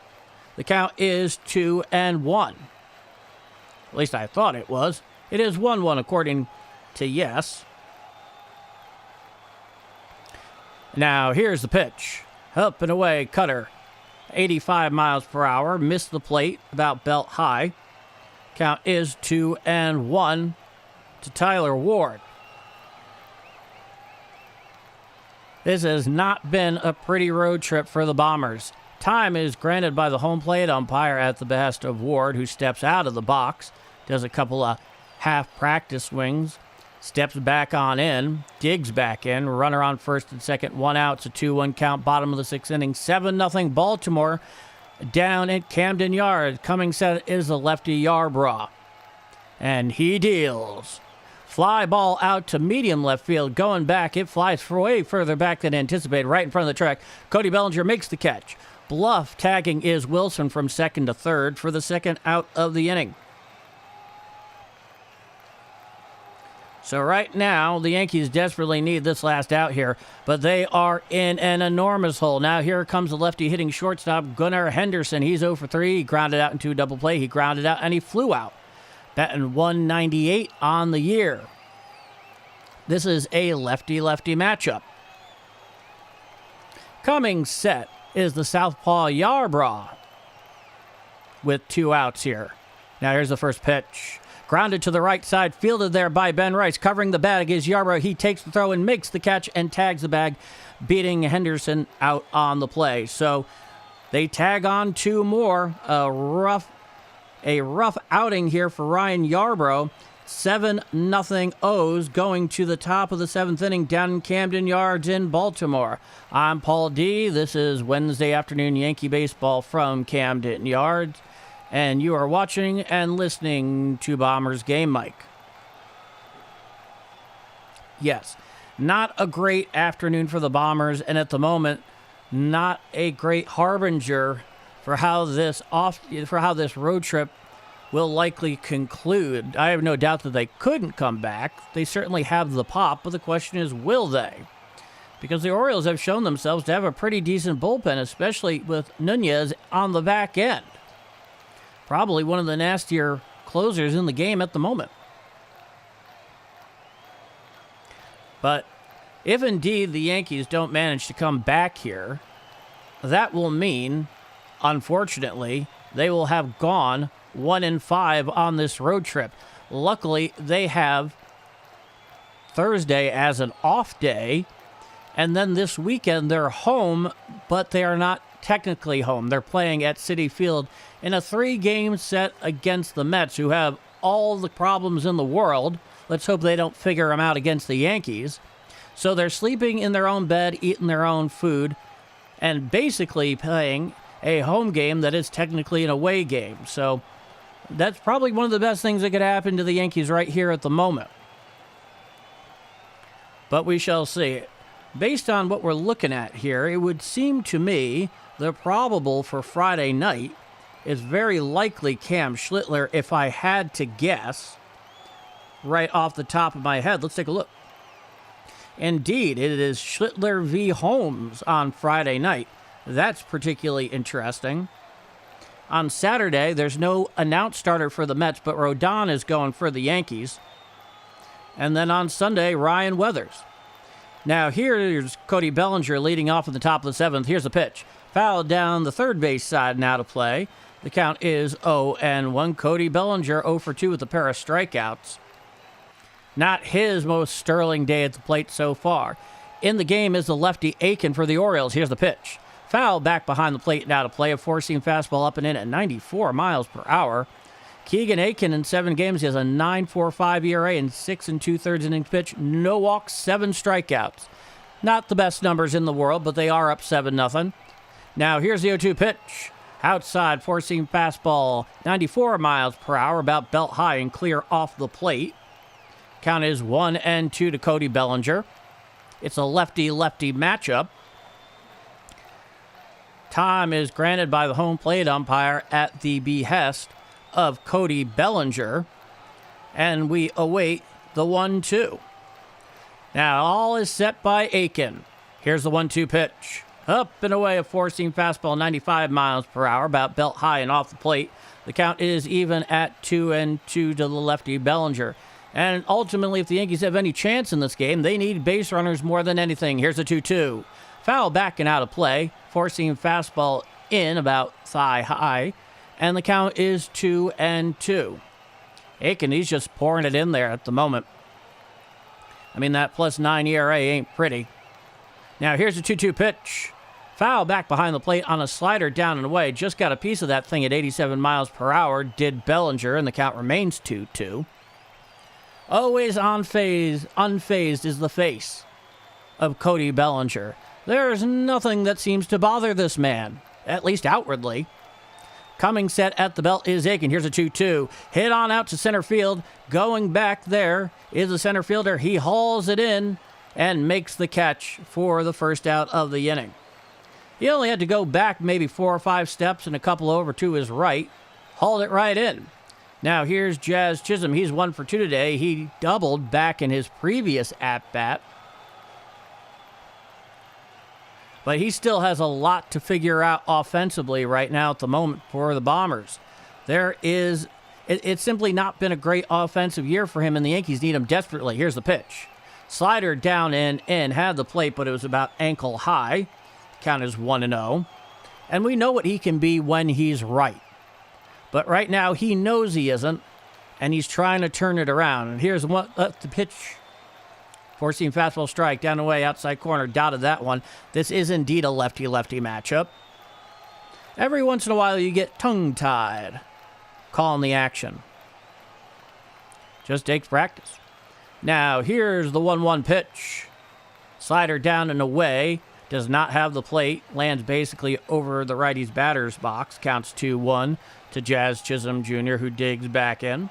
The count is 2-1. At least I thought it was. It is 1-1 according to Yes. Now here's the pitch. Up and away, cutter. 85 miles per hour. Missed the plate, about belt high. Count is 2-1 to Tyler Ward. This has not been a pretty road trip for the Bombers. Time is granted by the home plate umpire at the behest of Ward, who steps out of the box, does a couple of half-practice swings, steps back on in, digs back in, runner on first and second, 1 out, it's a 2-1 count, bottom of the 6th inning, 7-0 Baltimore down at Camden Yards. Coming set is the lefty Yarbrough, and he deals. Fly ball out to medium left field. Going back, it flies way further back than anticipated, right in front of the track. Cody Bellinger makes the catch. Bluff tagging is Wilson from second to third for the second out of the inning. So right now, the Yankees desperately need this last out here, but they are in an enormous hole. Now here comes the lefty hitting shortstop, Gunnar Henderson. He's 0 for 3. He grounded out into a double play. He grounded out, and he flew out. Batting 198 on the year. This is a lefty-lefty matchup. Coming set is the southpaw Yarbrough with 2 outs here. Now here's the first pitch. Grounded to the right side, fielded there by Ben Rice. Covering the bag is Yarbrough. He takes the throw and makes the catch and tags the bag, beating Henderson out on the play. So they tag on 2 more. A rough outing here for Ryan Yarbrough. 7-0 O's going to the top of the 7th inning down in Camden Yards in Baltimore. I'm Paul D. This is Wednesday afternoon Yankee baseball from Camden Yards, and you are watching and listening to Bombers Game Mike. Yes, not a great afternoon for the Bombers, and at the moment, not a great harbinger for how this road trip will likely conclude. I have no doubt that they couldn't come back. They certainly have the pop, but the question is, will they? Because the Orioles have shown themselves to have a pretty decent bullpen, especially with Nunez on the back end. Probably one of the nastier closers in the game at the moment. But if indeed the Yankees don't manage to come back here, that will mean, unfortunately, they will have gone 1-5 on this road trip. Luckily, they have Thursday as an off day, and then this weekend they're home, but they are not technically home. They're playing at Citi Field in a 3-game set against the Mets, who have all the problems in the world. Let's hope they don't figure them out against the Yankees. So they're sleeping in their own bed, eating their own food, and basically playing a home game that is technically an away game. So that's probably one of the best things that could happen to the Yankees right here at the moment. But we shall see. Based on what we're looking at here, it would seem to me the probable for Friday night is very likely Cam Schlittler, if I had to guess right off the top of my head. Let's take a look. Indeed, it is Schlittler v. Holmes on Friday night. That's particularly interesting. On Saturday, there's no announced starter for the Mets, but Rodon is going for the Yankees. And then on Sunday, Ryan Weathers. Now here's Cody Bellinger leading off at the top of the 7th. Here's the pitch. Foul down the third base side, now to play. The count is 0-1. Cody Bellinger 0 for 2 with a pair of strikeouts. Not his most sterling day at the plate so far. In the game is the lefty Aiken for the Orioles. Here's the pitch. Foul back behind the plate, now to play. A 4-seam fastball up and in at 94 miles per hour. Keegan Aiken in 7 games, he has a 9.45 ERA and 6 2/3 innings pitch. No walks, 7 strikeouts. Not the best numbers in the world, but they are up 7-0. Now here's the 0-2 pitch. Outside 4-seam fastball, 94 miles per hour, about belt high and clear off the plate. Count is 1-2 to Cody Bellinger. It's a lefty-lefty matchup. Time is granted by the home plate umpire at the behest of Cody Bellinger. And we await the 1-2. Now all is set by Aiken. Here's the 1-2 pitch. Up and away, a four-seam fastball, 95 miles per hour, about belt high and off the plate. The count is even at 2-2 to the lefty Bellinger. And ultimately, if the Yankees have any chance in this game, they need base runners more than anything. Here's a 2-2. Foul back and out of play. Four-seam fastball in about thigh high. And the count is 2-2. Aiken, he's just pouring it in there at the moment. I mean, that +9 ERA ain't pretty. Now, here's a 2-2 pitch. Foul back behind the plate on a slider down and away. Just got a piece of that thing at 87 miles per hour, did Bellinger, and the count remains 2-2. Always unfazed is the face of Cody Bellinger. There's nothing that seems to bother this man, at least outwardly. Coming set at the belt is Aiken. Here's a 2-2. Hit on out to center field. Going back there is the center fielder. He hauls it in and makes the catch for the first out of the inning. He only had to go back maybe 4 or 5 steps and a couple over to his right. Hauled it right in. Now here's Jazz Chisholm. He's 1 for 2 today. He doubled back in his previous at-bat. But he still has a lot to figure out offensively right now at the moment for the Bombers. It's simply not been a great offensive year for him, and the Yankees need him desperately. Here's the pitch. Slider down and in, had the plate, but it was about ankle high. Count is 1-0. And we know what he can be when he's right. But right now, he knows he isn't, and he's trying to turn it around. And here's the pitch. Four-seam fastball strike down the way, outside corner, dotted that one. This is indeed a lefty-lefty matchup. Every once in a while, you get tongue-tied calling the action. Just takes practice. Now, here's the 1-1 pitch. Slider down and away. Does not have the plate. Lands basically over the righty's batter's box. Counts 2-1 to Jazz Chisholm Jr., who digs back in.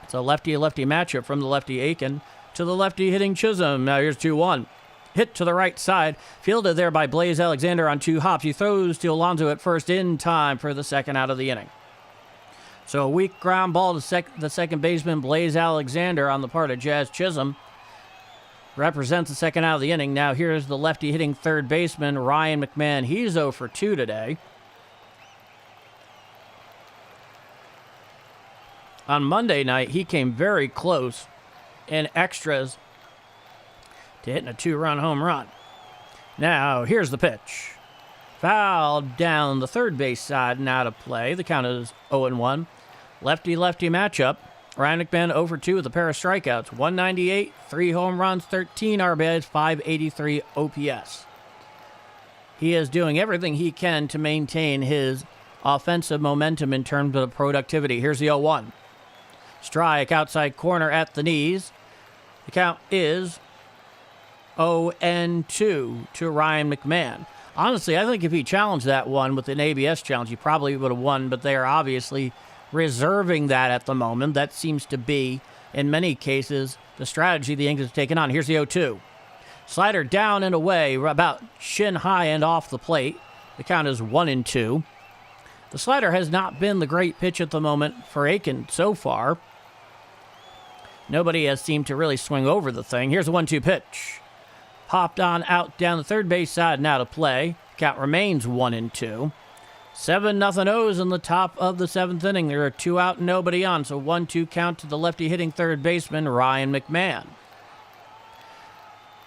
It's a lefty-lefty matchup from the lefty Aiken to the lefty hitting Chisholm. Now here's 2-1. Hit to the right side. Fielded there by Blaze Alexander on 2 hops. He throws to Alonso at first in time for the second out of the inning. So a weak ground ball to the second baseman, Blaze Alexander, on the part of Jazz Chisholm. Represents the second out of the inning. Now here's the lefty hitting third baseman, Ryan McMahon. He's 0 for 2 today. On Monday night, he came very close in extras to hitting a 2-run home run. Now, here's the pitch. Foul down the third base side and out of play. The count is 0-1. Lefty-lefty matchup. Ryan McMahon 0 for 2 with a pair of strikeouts. 198, 3 home runs, 13 RBIs, 583 OPS. He is doing everything he can to maintain his offensive momentum in terms of productivity. Here's the 0-1. Strike outside corner at the knees. The count is 0-2 to Ryan McMahon. Honestly, I think if he challenged that one with an ABS challenge, he probably would have won, but they are obviously reserving that at the moment. That seems to be, in many cases, the strategy the Yankees have taken on. Here's the 0-2. Slider down and away, about shin high and off the plate. The count is 1-2. The slider has not been the great pitch at the moment for Aiken so far. Nobody has seemed to really swing over the thing. Here's a 1-2 pitch. Popped on out down the third base side and out of play. Count remains 1-2. 7-0 O's in the top of the 7th inning. There are 2 out and nobody on, so 1-2 count to the lefty hitting third baseman, Ryan McMahon.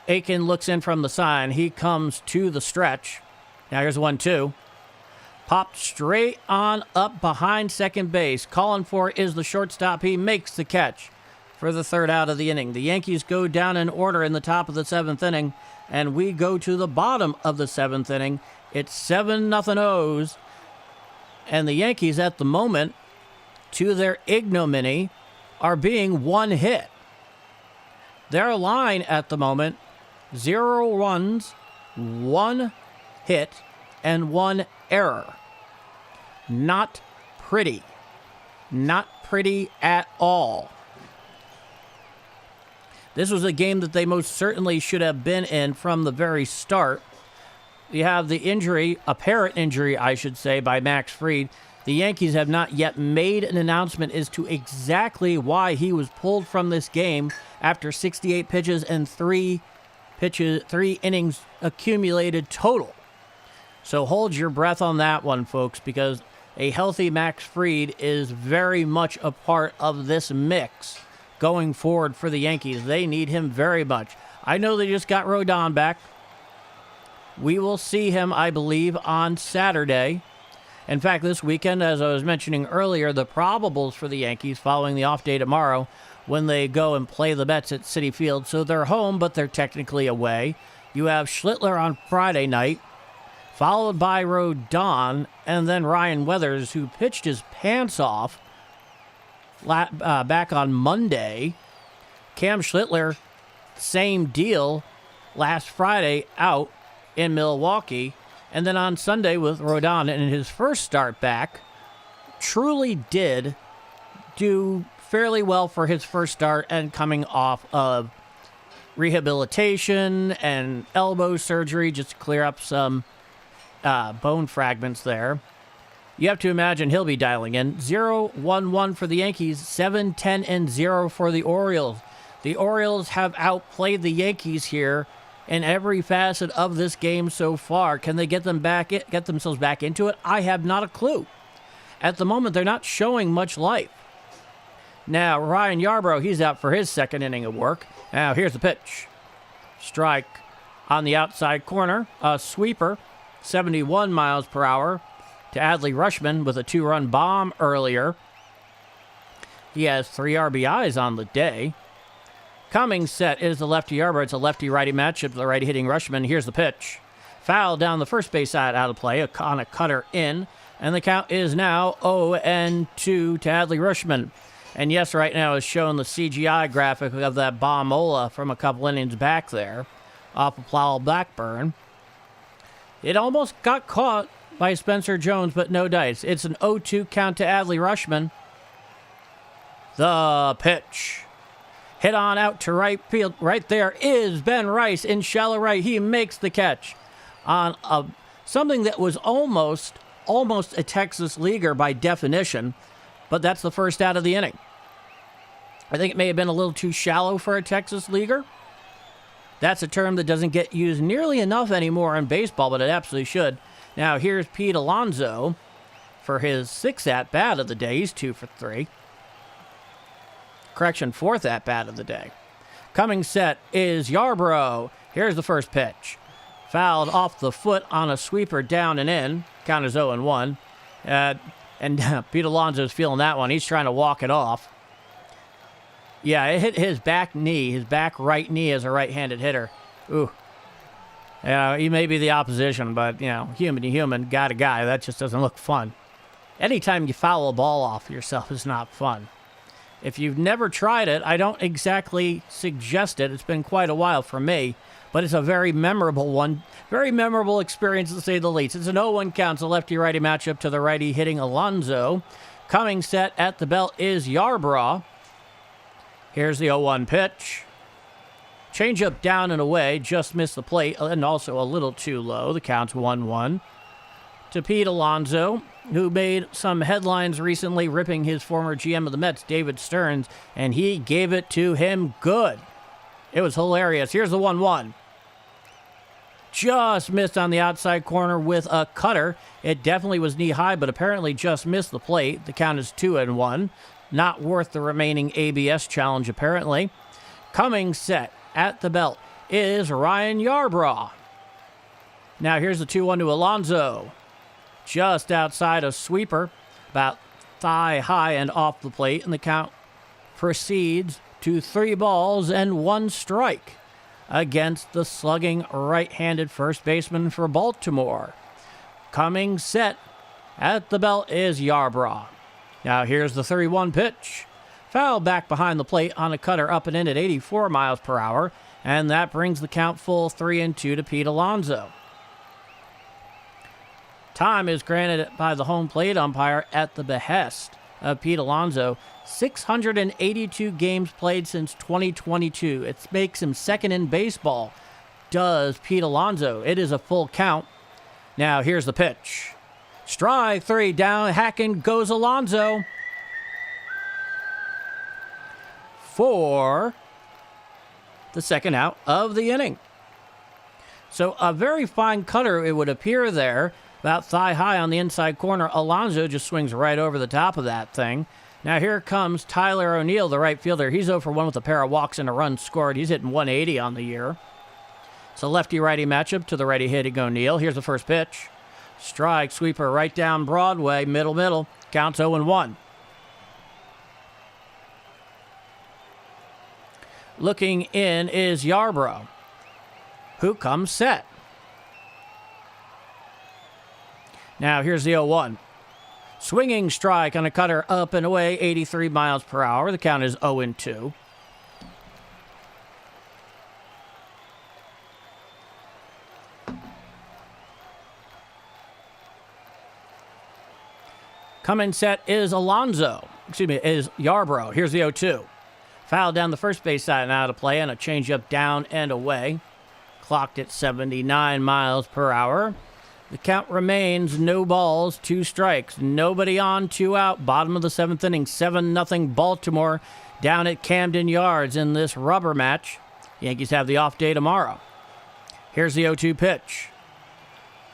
Aiken looks in from the sign. He comes to the stretch. Now here's 1-2. Popped straight on up behind second base. Calling for is the shortstop. He makes the catch for the third out of the inning. The Yankees go down in order in the top of the 7th inning, and we go to the bottom of the 7th inning. It's 7-0 O's, and the Yankees at the moment, to their ignominy, are being one hit. Their line at the moment, 0 runs, 1 hit, and 1 error. Not pretty. Not pretty at all. This was a game that they most certainly should have been in from the very start. You have the injury, apparent injury, I should say, by Max Fried. The Yankees have not yet made an announcement as to exactly why he was pulled from this game after 68 pitches and 3 innings accumulated total. So hold your breath on that one, folks, because a healthy Max Fried is very much a part of this mix going forward for the Yankees. They need him very much. I know they just got Rodon back. We will see him, I believe, on Saturday. In fact, this weekend, as I was mentioning earlier, the probables for the Yankees following the off day tomorrow when they go and play the Mets at Citi Field. So they're home, but they're technically away. You have Schlittler on Friday night, followed by Rodon, and then Ryan Weathers, who pitched his pants off back on Monday. Cam Schlittler, same deal, last Friday out in Milwaukee. And then on Sunday with Rodon in his first start back, truly did do fairly well for his first start and coming off of rehabilitation and elbow surgery just to clear up some bone fragments there. You have to imagine he'll be dialing in. 0-1-1 for the Yankees, 7-10-0 for the Orioles. The Orioles have outplayed the Yankees here in every facet of this game so far. Can they get themselves back into it? I have not a clue. At the moment, they're not showing much life. Now, Ryan Yarbrough, he's out for his second inning of work. Now, here's the pitch. Strike on the outside corner. A sweeper, 71 miles per hour to Adley Rutschman with a 2-run bomb earlier. He has 3 RBIs on the day. Coming set is the lefty Yarbrough. It's a lefty-righty matchup. The righty hitting Rutschman. Here's the pitch. Foul down the first base side, out of play. On a cutter in. And the count is now 0-2 to Adley Rutschman. And yes, right now is showing the CGI graphic of that bombola from a couple innings back there off of Powell Blackburn. It almost got caught by Spencer Jones, but no dice. It's an 0-2 count to Adley Rutschman. The pitch. Hit on out to right field. Right there is Ben Rice in shallow right. He makes the catch on something that was almost a Texas leaguer by definition, but that's the first out of the inning. I think it may have been a little too shallow for a Texas leaguer. That's a term that doesn't get used nearly enough anymore in baseball, but it absolutely should. Now here's Pete Alonso for his 6th at-bat of the day. He's 2 for 3. Correction, 4th at-bat of the day. Coming set is Yarbrough. Here's the first pitch. Fouled off the foot on a sweeper down and in. Count is 0-1. And Pete Alonso's feeling that one. He's trying to walk it off. Yeah, it hit his back knee, his back right knee as a right-handed hitter. Ooh. He may be the opposition, but, human to human, guy to guy, that just doesn't look fun. Anytime you foul a ball off yourself is not fun. If you've never tried it, I don't exactly suggest it. It's been quite a while for me, but it's a very memorable one. Very memorable experience, to say the least. It's an 0-1 count, a lefty-righty matchup to the righty hitting Alonso. Coming set at the belt is Yarbrough. Here's the 0-1 pitch. Changeup down and away, just missed the plate, and also a little too low. The count's 1-1. To Pete Alonso, who made some headlines recently ripping his former GM of the Mets, David Stearns, and he gave it to him good. It was hilarious. Here's the 1-1. Just missed on the outside corner with a cutter. It definitely was knee-high, but apparently just missed the plate. The count is 2-1. Not worth the remaining ABS challenge, apparently. Coming set at the belt is Ryan Yarbrough. Now here's the 2-1 to Alonso. Just outside a sweeper, about thigh high and off the plate, and the count proceeds to 3 balls and 1 strike against the slugging right-handed first baseman for Baltimore. Coming set at the belt is Yarbrough. Now here's the 3-1 pitch. Foul back behind the plate on a cutter up and in at 84 miles per hour, and that brings the count full 3-2 to Pete Alonso. Time is granted by the home plate umpire at the behest of Pete Alonso. 682 games played since 2022. It makes him second in baseball, does Pete Alonso. It is a full count. Now here's the pitch. Strike three, down, hacking goes Alonso for the second out of the inning. So a very fine cutter, it would appear there, about thigh high on the inside corner. Alonso just swings right over the top of that thing. Now here comes Tyler O'Neill, the right fielder. He's 0 for 1 with a pair of walks and a run scored. He's hitting 180 on the year. It's a lefty-righty matchup to the righty hitting O'Neill. Here's the first pitch. Strike, sweeper right down Broadway, middle. Counts 0-1. Looking in is Yarbrough, who comes set. Now here's the 0-1. Swinging strike on a cutter up and away, 83 miles per hour. The count is 0-2. Coming set is is Yarbrough. Here's the 0-2. Foul down the first base side and out of play, and a changeup down and away. Clocked at 79 miles per hour. The count remains no balls, 2 strikes. Nobody on, 2 out. Bottom of the 7th inning, 7-0 Baltimore down at Camden Yards in this rubber match. Yankees have the off day tomorrow. Here's the 0-2 pitch.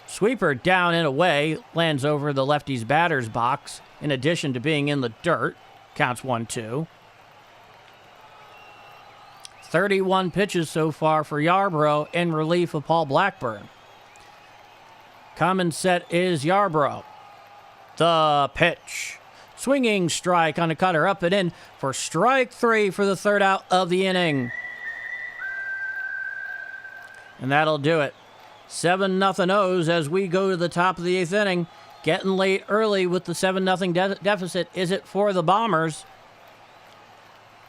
Sweeper down and away, lands over the lefty's batter's box, in addition to being in the dirt. Counts 1-2. 31 pitches so far for Yarbrough in relief of Paul Blackburn. Common set is Yarbrough. The pitch. Swinging strike on a cutter up and in for strike 3 for the third out of the inning. And that'll do it. 7-0 O's as we go to the top of the 8th inning. Getting late early with the 7-0 deficit. Is it for the Bombers?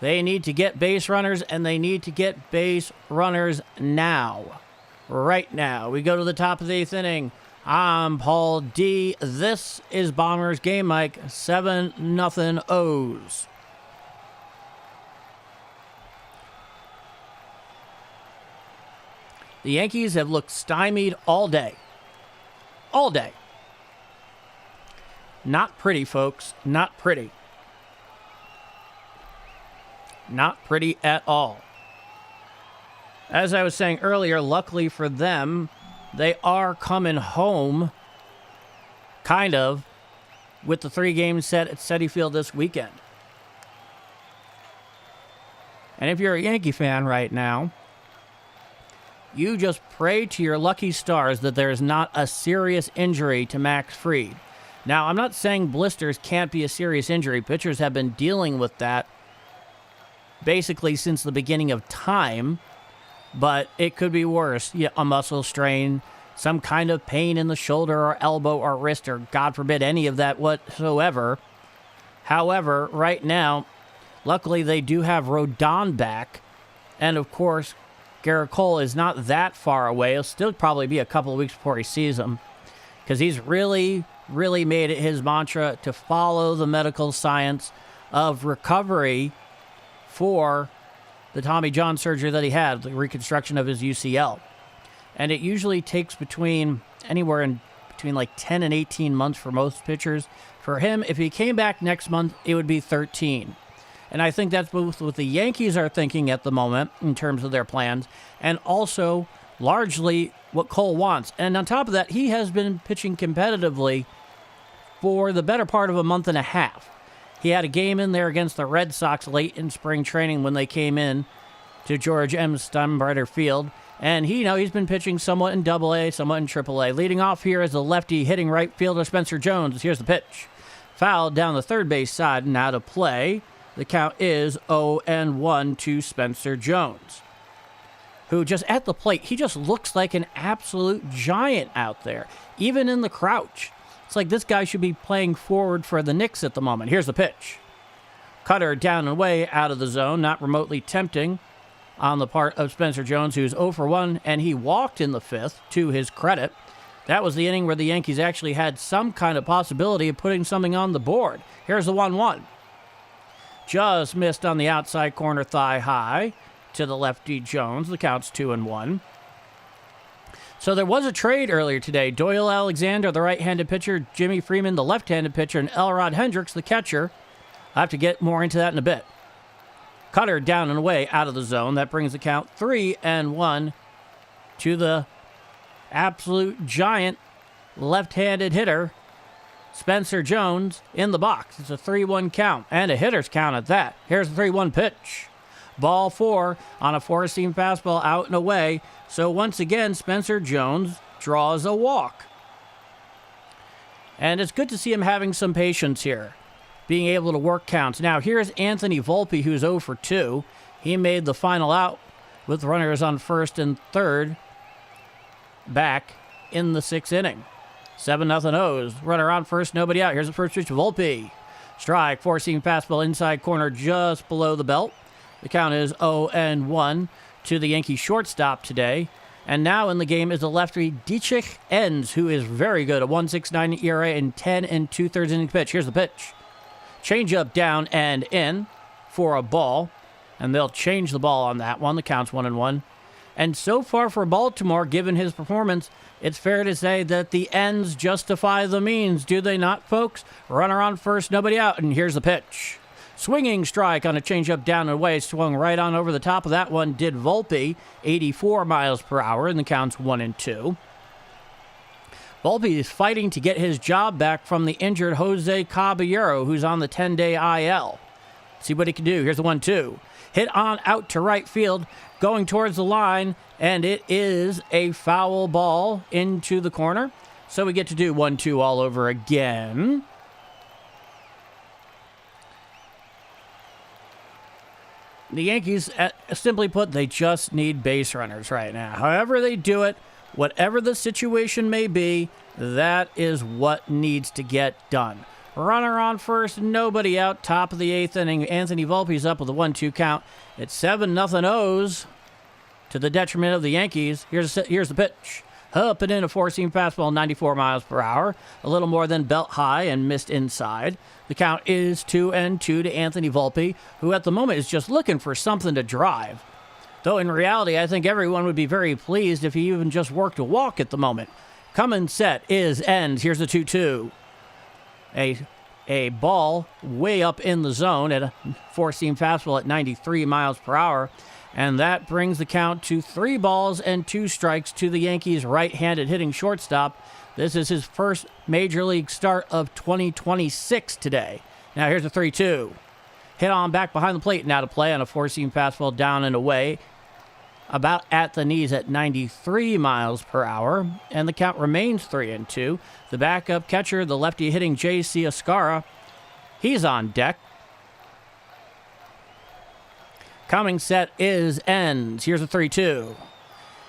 They need to get base runners, and they need to get base runners now. Right now. We go to the top of the 8th inning. I'm Paul D. This is Bombers Game Mike. 7-0 O's. The Yankees have looked stymied all day. All day. Not pretty, folks. Not pretty. Not pretty at all. As I was saying earlier, luckily for them, they are coming home, kind of, with the 3 games set at Citi Field this weekend. And if you're a Yankee fan right now, you just pray to your lucky stars that there is not a serious injury to Max Fried. Now, I'm not saying blisters can't be a serious injury. Pitchers have been dealing with that basically since the beginning of time, but it could be worse. Yeah, a muscle strain, some kind of pain in the shoulder or elbow or wrist, or God forbid any of that whatsoever. However, right now, luckily they do have Rodon back, and of course, Garrett Cole is not that far away. It'll still probably be a couple of weeks before he sees him, because he's really made it his mantra to follow the medical science of recovery for the Tommy John surgery that he had, the reconstruction of his UCL. And it usually takes anywhere in between like 10 and 18 months for most pitchers. For him, if he came back next month, it would be 13. And I think that's both what the Yankees are thinking at the moment in terms of their plans, and also largely what Cole wants. And on top of that, he has been pitching competitively for the better part of a month and a half. He had a game in there against the Red Sox late in spring training when they came in to George M. Steinbrenner Field. And he's been pitching somewhat in Double-A, somewhat in Triple-A. Leading off here is the lefty hitting right fielder Spencer Jones. Here's the pitch. Fouled down the third base side and out of play. The count is 0-1 to Spencer Jones, who just at the plate, he just looks like an absolute giant out there, even in the crouch. It's like this guy should be playing forward for the Knicks at the moment. Here's the pitch. Cutter down and away out of the zone, not remotely tempting on the part of Spencer Jones, who's 0 for 1, and he walked in the 5th, to his credit. That was the inning where the Yankees actually had some kind of possibility of putting something on the board. Here's the 1-1. Just missed on the outside corner thigh high to the lefty Jones. The count's 2-1. So there was a trade earlier today. Doyle Alexander, the right-handed pitcher, Jimmy Freeman, the left-handed pitcher, and Elrod Hendricks, the catcher. I'll have to get more into that in a bit. Cutter down and away out of the zone. That brings the count 3-1 to the absolute giant left-handed hitter, Spencer Jones, in the box. It's a 3-1 count, and a hitter's count at that. Here's the 3-1 pitch. Ball 4 on a four-seam fastball out and away. So once again, Spencer Jones draws a walk. And it's good to see him having some patience here, being able to work counts. Now, here's Anthony Volpe, who's 0 for 2. He made the final out with runners on first and third back in the 6th inning. 7-0 O's. Runner on first, nobody out. Here's the first pitch, Volpe. Strike, four-seam fastball inside corner just below the belt. The count is 0-1 to the Yankee shortstop today. And now in the game is the lefty Dietrich Enns, who is very good. A 1.69 ERA and 10 2/3 innings pitch. Here's the pitch. Change up down and in for a ball. And they'll change the ball on that one. The count's 1-1. And so far for Baltimore, given his performance, it's fair to say that the ends justify the means, do they not, folks? Runner on first, nobody out, and here's the pitch. Swinging strike on a changeup down and away, swung right on over the top of that one, did Volpe, 84 miles per hour, and the count's 1-2. Volpe is fighting to get his job back from the injured Jose Caballero, who's on the 10-day IL. See what he can do. Here's the 1-2. Hit on out to right field, going towards the line, and it is a foul ball into the corner. So we get to do 1-2 all over again. The Yankees, simply put, they just need base runners right now. However they do it, whatever the situation may be, that is what needs to get done. Runner on first, nobody out, top of the 8th inning. Anthony Volpe's up with a 1-2 count. It's 7-0 O's to the detriment of the Yankees. Here's the pitch. Up and in a four-seam fastball, 94 miles per hour. A little more than belt high and missed inside. The count is 2-2 to Anthony Volpe, who at the moment is just looking for something to drive. Though in reality, I think everyone would be very pleased if he even just worked a walk at the moment. Coming set is ends. Here's the 2-2. A ball way up in the zone at a four-seam fastball at 93 miles per hour. And that brings the count to 3 balls and 2 strikes to the Yankees' right-handed hitting shortstop. This is his first major league start of 2026 today. Now here's a 3-2. Hit on back behind the plate, now to play on a four-seam fastball down and away. About at the knees at 93 miles per hour. And the count remains 3-2. The backup catcher, the lefty hitting J.C. Escara, he's on deck. Coming set is ends. Here's a 3-2.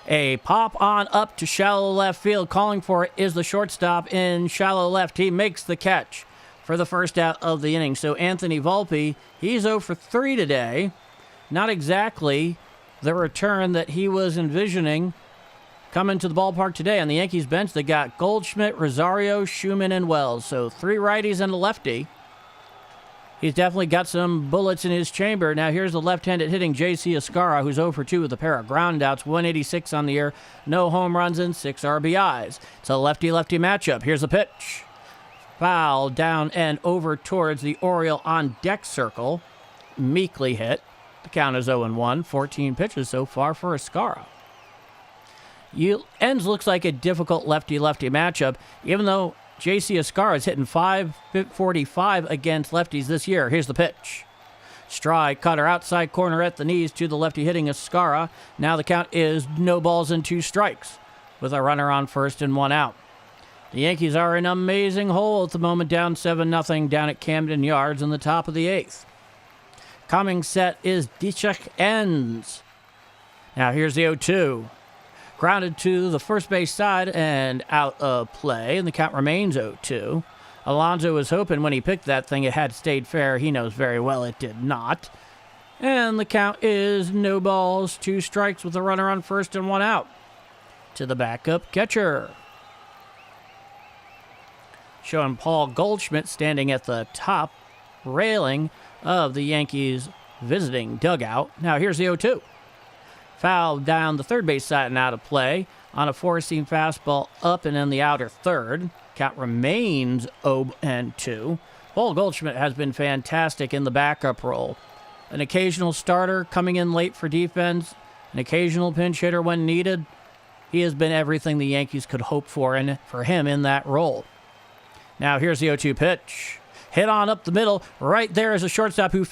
A pop on up to shallow left field. Calling for it is the shortstop in shallow left. He makes the catch for the first out of the inning. So Anthony Volpe, he's 0 for 3 today. Not exactly the return that he was envisioning coming to the ballpark today. On the Yankees bench, they got Goldschmidt, Rosario, Schumann, and Wells. So 3 righties and a lefty. He's definitely got some bullets in his chamber. Now here's the left-handed hitting J.C. Escara, who's 0 for 2 with a pair of groundouts, 186 on the year, no home runs and 6 RBIs. It's a lefty-lefty matchup. Here's the pitch. Foul down and over towards the Oriole on deck circle. Meekly hit. The count is 0-1. 14 pitches so far for Escara. Ends looks like a difficult lefty-lefty matchup, even though J.C. Escara is hitting .545 against lefties this year. Here's the pitch. Strike, cutter, outside corner at the knees to the lefty hitting Escara. Now the count is no balls and 2 strikes with a runner on first and 1 out. The Yankees are in an amazing hole at the moment, down 7-0 down at Camden Yards in the top of the 8th. Coming set is Dietrich Enns. Now here's the 0-2. Grounded to the first base side and out of play, and the count remains 0-2. Alonso was hoping when he picked that thing it had stayed fair. He knows very well it did not. And the count is no balls, 2 strikes with a runner on first and 1 out to the backup catcher. showing Paul Goldschmidt standing at the top railing of the Yankees' visiting dugout. Now here's the 0-2. Foul down the third base side and out of play on a four-seam fastball up and in the outer third. Count remains 0-2. Paul Goldschmidt has been fantastic in the backup role. An occasional starter coming in late for defense, an occasional pinch hitter when needed. He has been everything the Yankees could hope for and for him in that role. Now here's the 0-2 pitch. Hit on up the middle. Right there is a shortstop who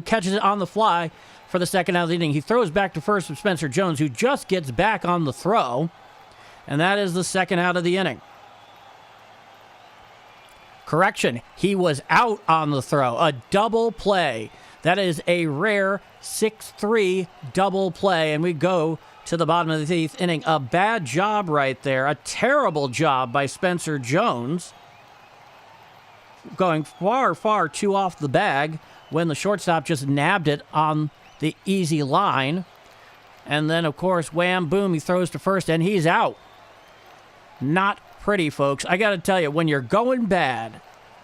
catches it on the fly for the second out of the inning. He throws back to first with Spencer Jones, who just gets back on the throw. And that is the second out of the inning. Correction, he was out on the throw. A double play. That is a rare 6-3 double play. And we go to the bottom of the eighth inning. A bad job right there. A terrible job by Spencer Jones. Going far, far too off the bag when the shortstop just nabbed it on the easy line. And then, of course, wham, boom, he throws to first, and he's out. Not pretty, folks. I got to tell you, when you're going bad,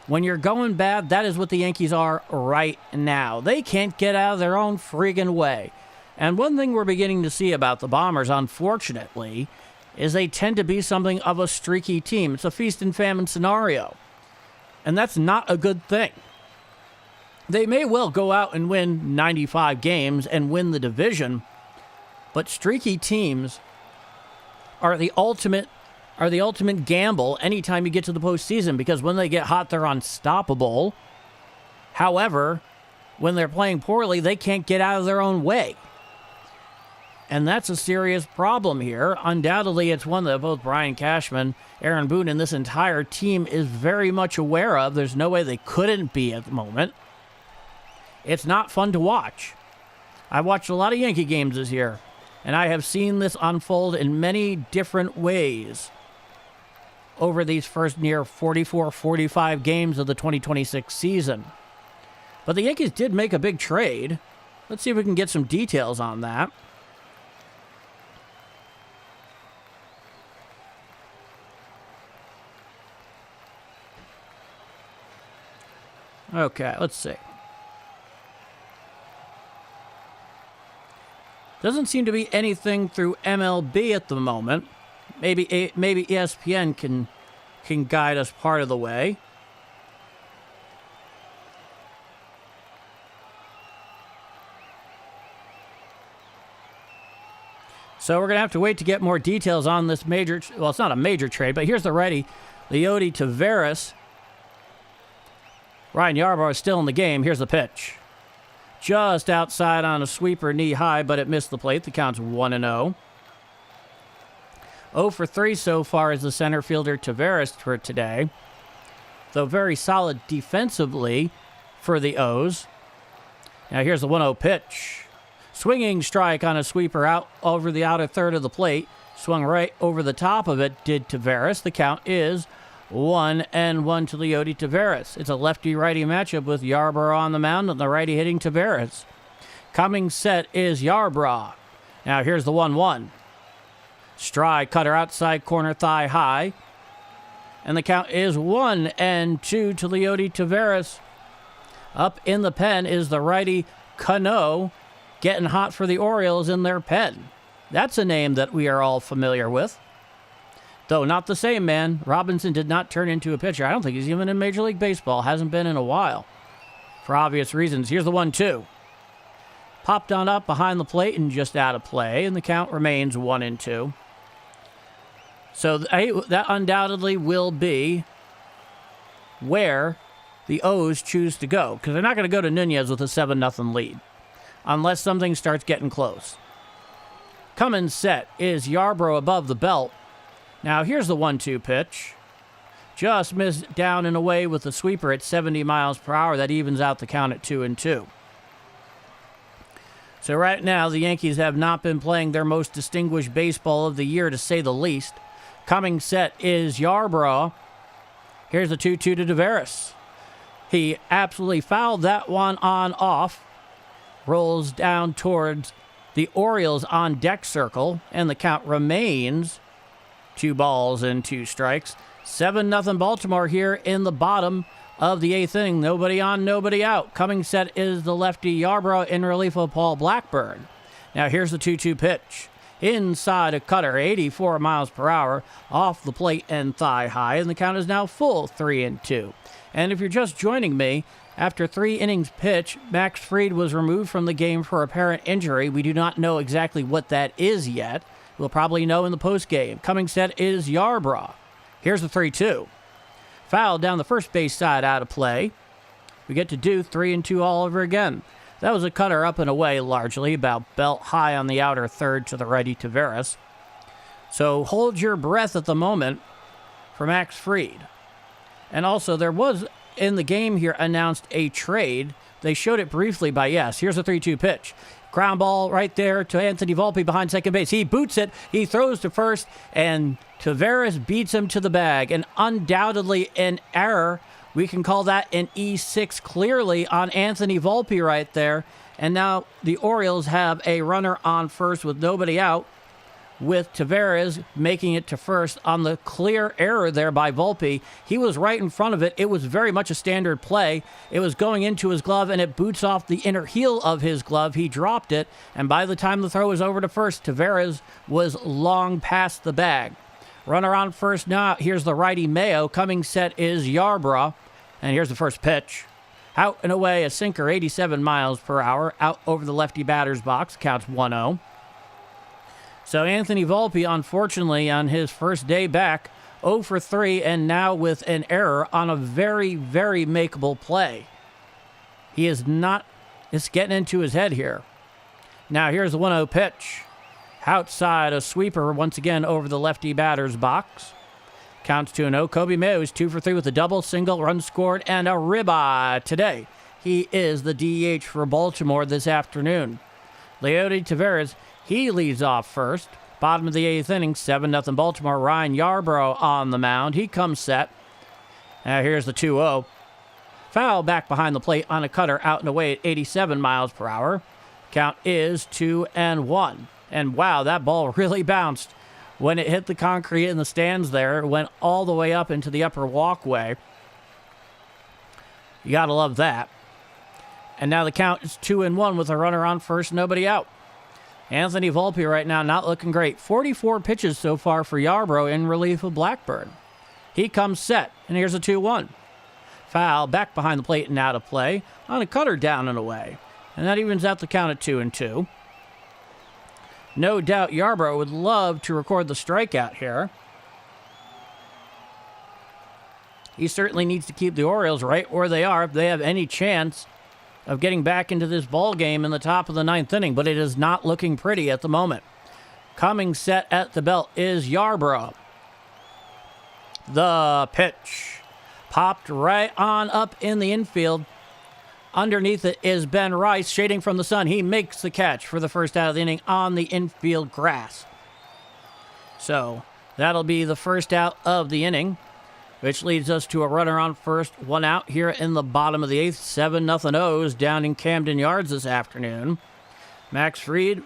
that is what the Yankees are right now. They can't get out of their own friggin' way. And one thing we're beginning to see about the Bombers, unfortunately, is they tend to be something of a streaky team. It's a feast and famine scenario. And that's not a good thing. They may well go out and win 95 games and win the division, but streaky teams are the ultimate gamble anytime you get to the postseason, because when they get hot, they're unstoppable. However, when they're playing poorly, they can't get out of their own way. And that's a serious problem here. Undoubtedly, it's one that both Brian Cashman, Aaron Boone, and this entire team is very much aware of. There's no way they couldn't be at the moment. It's not fun to watch. I've watched a lot of Yankee games this year, and I have seen this unfold in many different ways over these first near 44, 45 games of the 2026 season. But the Yankees did make a big trade. Let's see if we can get some details on that. Okay, let's see. Doesn't seem to be anything through MLB at the moment. Maybe ESPN can guide us part of the way. So we're going to have to wait to get more details on this major... Well, it's not a major trade, but here's the righty, Leody Taveras. Ryan Yarbrough is still in the game. Here's the pitch. Just outside on a sweeper knee high, but it missed the plate. The count's 1-0. 0 for 3 so far as the center fielder Taveras for today. Though very solid defensively for the O's. Now here's the 1-0 pitch. Swinging strike on a sweeper out over the outer third of the plate. Swung right over the top of it, did Taveras. The count is 1-1 to Leody Taveras. It's a lefty-righty matchup with Yarbrough on the mound and the righty hitting Taveras. Coming set is Yarbrough. Now here's the 1-1. Stride cutter outside corner thigh high. And the count is 1-2 to Leody Taveras. Up in the pen is the righty Cano, getting hot for the Orioles in their pen. That's a name that we are all familiar with. Though not the same man. Robinson did not turn into a pitcher. I don't think he's even in Major League Baseball. Hasn't been in a while. For obvious reasons. Here's the 1-2. Popped on up behind the plate and just out of play. And the count remains 1-2. So that undoubtedly will be where the O's choose to go. Because they're not going to go to Nunez with a 7-0 lead. Unless something starts getting close. Coming set is Yarbrough above the belt. Now, here's the 1-2 pitch. Just missed down and away with the sweeper at 70 miles per hour. That evens out the count at 2-2. So right now, the Yankees have not been playing their most distinguished baseball of the year, to say the least. Coming set is Yarbrough. Here's the 2-2 to Taveras. He absolutely fouled that one on off. Rolls down towards the Orioles on deck circle, and the count remains 2 balls and 2 strikes. 7-0 Baltimore here in the bottom of the 8th inning. Nobody on, nobody out. Coming set is the lefty Yarbrough in relief of Paul Blackburn. Now here's the 2-2 pitch. Inside a cutter, 84 miles per hour, off the plate and thigh high, and the count is now full 3-2. And if you're just joining me, after 3 innings pitch, Max Fried was removed from the game for apparent injury. We do not know exactly what that is yet. We'll probably know in the postgame. Coming set is Yarbrough. Here's the 3-2. Foul down the first base side, out of play. We get to do 3-2 all over again. That was a cutter up and away, largely, about belt high on the outer third to the righty Taveras. So hold your breath at the moment for Max Fried. And also, there was, in the game here, announced a trade. They showed it briefly by yes. Here's a 3-2 pitch. Ground ball right there to Anthony Volpe behind second base. He boots it. He throws to first, and Taveras beats him to the bag. And undoubtedly an error. We can call that an E6 clearly on Anthony Volpe right there. And now the Orioles have a runner on first with nobody out, with Taveras making it to first on the clear error there by Volpe. He was right in front of it. It was very much a standard play. It was going into his glove, and it boots off the inner heel of his glove. He dropped it, and by the time the throw was over to first, Taveras was long past the bag. Runner on first now. Here's the righty Mayo. Coming set is Yarbrough. And here's the first pitch. Out and away, a sinker, 87 miles per hour, out over the lefty batter's box. Counts 1-0. So Anthony Volpe, unfortunately, on his first day back, 0 for 3, and now with an error on a very, very makeable play. He is not, it's getting into his head here. Now here's the 1-0 pitch. Outside, a sweeper once again over the lefty batter's box. Counts 2-0. Kobe Mayo is 2 for 3 with a double, single, run scored, and a ribeye today. He is the DH for Baltimore this afternoon. Leody Taveras, he leads off first. Bottom of the 8th inning, 7-0 Baltimore. Ryan Yarbrough on the mound. He comes set. Now here's the 2-0. Foul back behind the plate on a cutter out and away at 87 miles per hour. Count is 2-1. And wow, that ball really bounced. When it hit the concrete in the stands there, it went all the way up into the upper walkway. You got to love that. And now the count is 2-1 with a runner on first, nobody out. Anthony Volpe right now not looking great. 44 pitches so far for Yarbrough in relief of Blackburn. He comes set, and here's a 2-1. Foul back behind the plate and out of play on a cutter down and away. And that evens out the count at 2-2. No doubt Yarbrough would love to record the strikeout here. He certainly needs to keep the Orioles right where they are if they have any chance of getting back into this ball game in the top of the 9th inning, but it is not looking pretty at the moment. Coming set at the belt is Yarbrough. The pitch popped right on up in the infield. Underneath it is Ben Rice, shading from the sun. He makes the catch for the first out of the inning on the infield grass. So that'll be the first out of the inning, which leads us to a runner on first, 1 out here in the bottom of the 8th. 7-0 O's down in Camden Yards this afternoon. Max Fried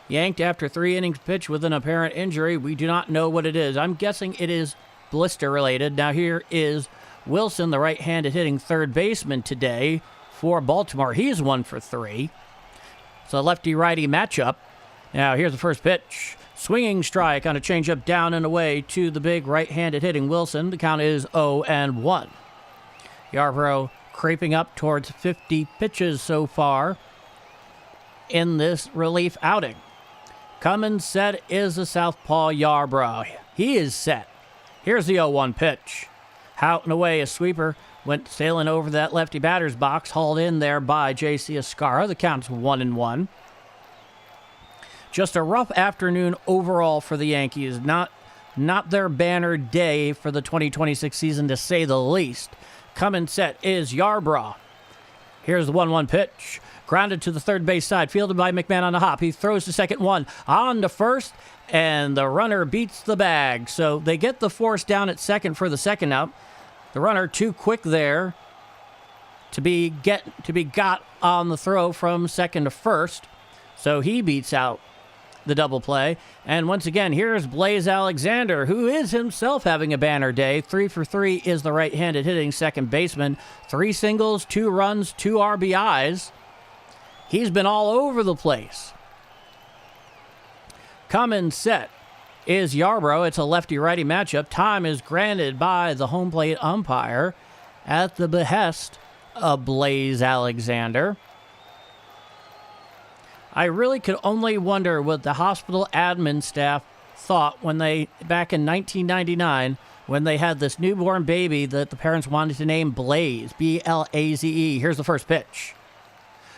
yanked after 3 innings pitch with an apparent injury. We do not know what it is. I'm guessing it is blister related. Now here is Wilson, the right-handed hitting third baseman today for Baltimore. He's 1 for 3. It's a lefty-righty matchup. Now here's the first pitch. Swinging strike on a changeup down and away to the big right-handed hitting Wilson. The count is 0-1. Yarbrough creeping up towards 50 pitches so far in this relief outing. Coming set is the southpaw Yarbrough. He is set. Here's the 0-1 pitch. Out and away, a sweeper went sailing over that lefty batter's box, hauled in there by J.C. Escarra. The count's 1-1. Just a rough afternoon overall for the Yankees. Not their banner day for the 2026 season, to say the least. Coming set is Yarbrough. Here's the 1-1 pitch. Grounded to the third base side, fielded by McMahon on the hop. He throws to second, one on to first, and the runner beats the bag. So they get the force down at second for the second out. The runner too quick there to be got on the throw from second to first. So he beats out the double play. And once again, here's Blaze Alexander, who is himself having a banner day. 3 for 3 is the right-handed hitting second baseman. 3 singles, 2 runs, 2 RBIs. He's been all over the place. Coming set is Yarbrough. It's a lefty-righty matchup. Time is granted by the home plate umpire at the behest of Blaze Alexander. I really could only wonder what the hospital admin staff thought when they, back in 1999, when they had this newborn baby that the parents wanted to name Blaze, B-L-A-Z-E. Here's the first pitch.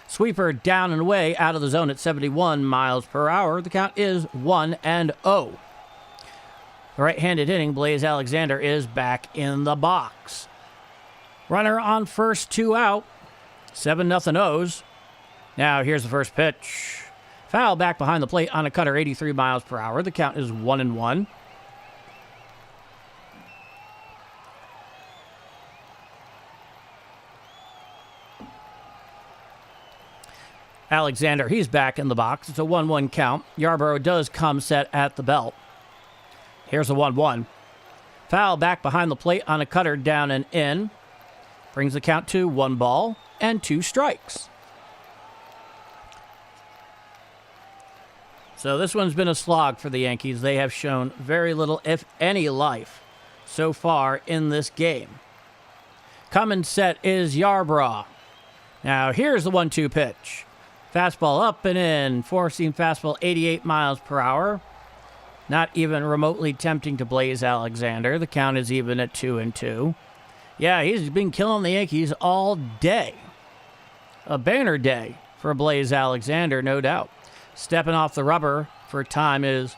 Sweeper down and away out of the zone at 71 miles per hour. The count is 1-0. The right-handed hitting Blaze Alexander is back in the box. Runner on first, 2 out. 7-0 O's. Now here's the first pitch. Foul back behind the plate on a cutter, 83 miles per hour. The count is 1-1. Alexander, he's back in the box. It's a 1-1 count. Yarbrough does come set at the belt. Here's a 1-1. Foul back behind the plate on a cutter, down and in. Brings the count to 1 ball and 2 strikes. So this one's been a slog for the Yankees. They have shown very little, if any, life so far in this game. Coming set is Yarbrough. Now here's the 1-2 pitch. Fastball up and in. Four-seam fastball, 88 miles per hour. Not even remotely tempting to Blaze Alexander. The count is even at 2-2. Yeah, he's been killing the Yankees all day. A banner day for Blaze Alexander, no doubt. Stepping off the rubber for time is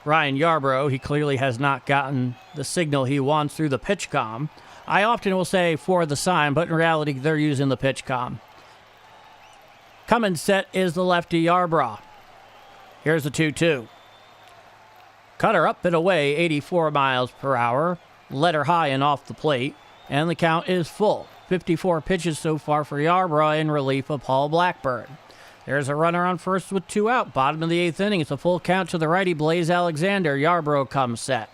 Ryan Yarbrough. He clearly has not gotten the signal he wants through the pitch comm. I often will say for the sign, but in reality, they're using the pitch comm. Coming set is the lefty Yarbrough. Here's the 2-2. Cutter up and away, 84 miles per hour. Letter high and off the plate. And the count is full. 54 pitches so far for Yarbrough in relief of Paul Blackburn. There's a runner on first with 2 out. Bottom of the 8th inning. It's a full count to the righty, Blaze Alexander. Yarbrough comes set.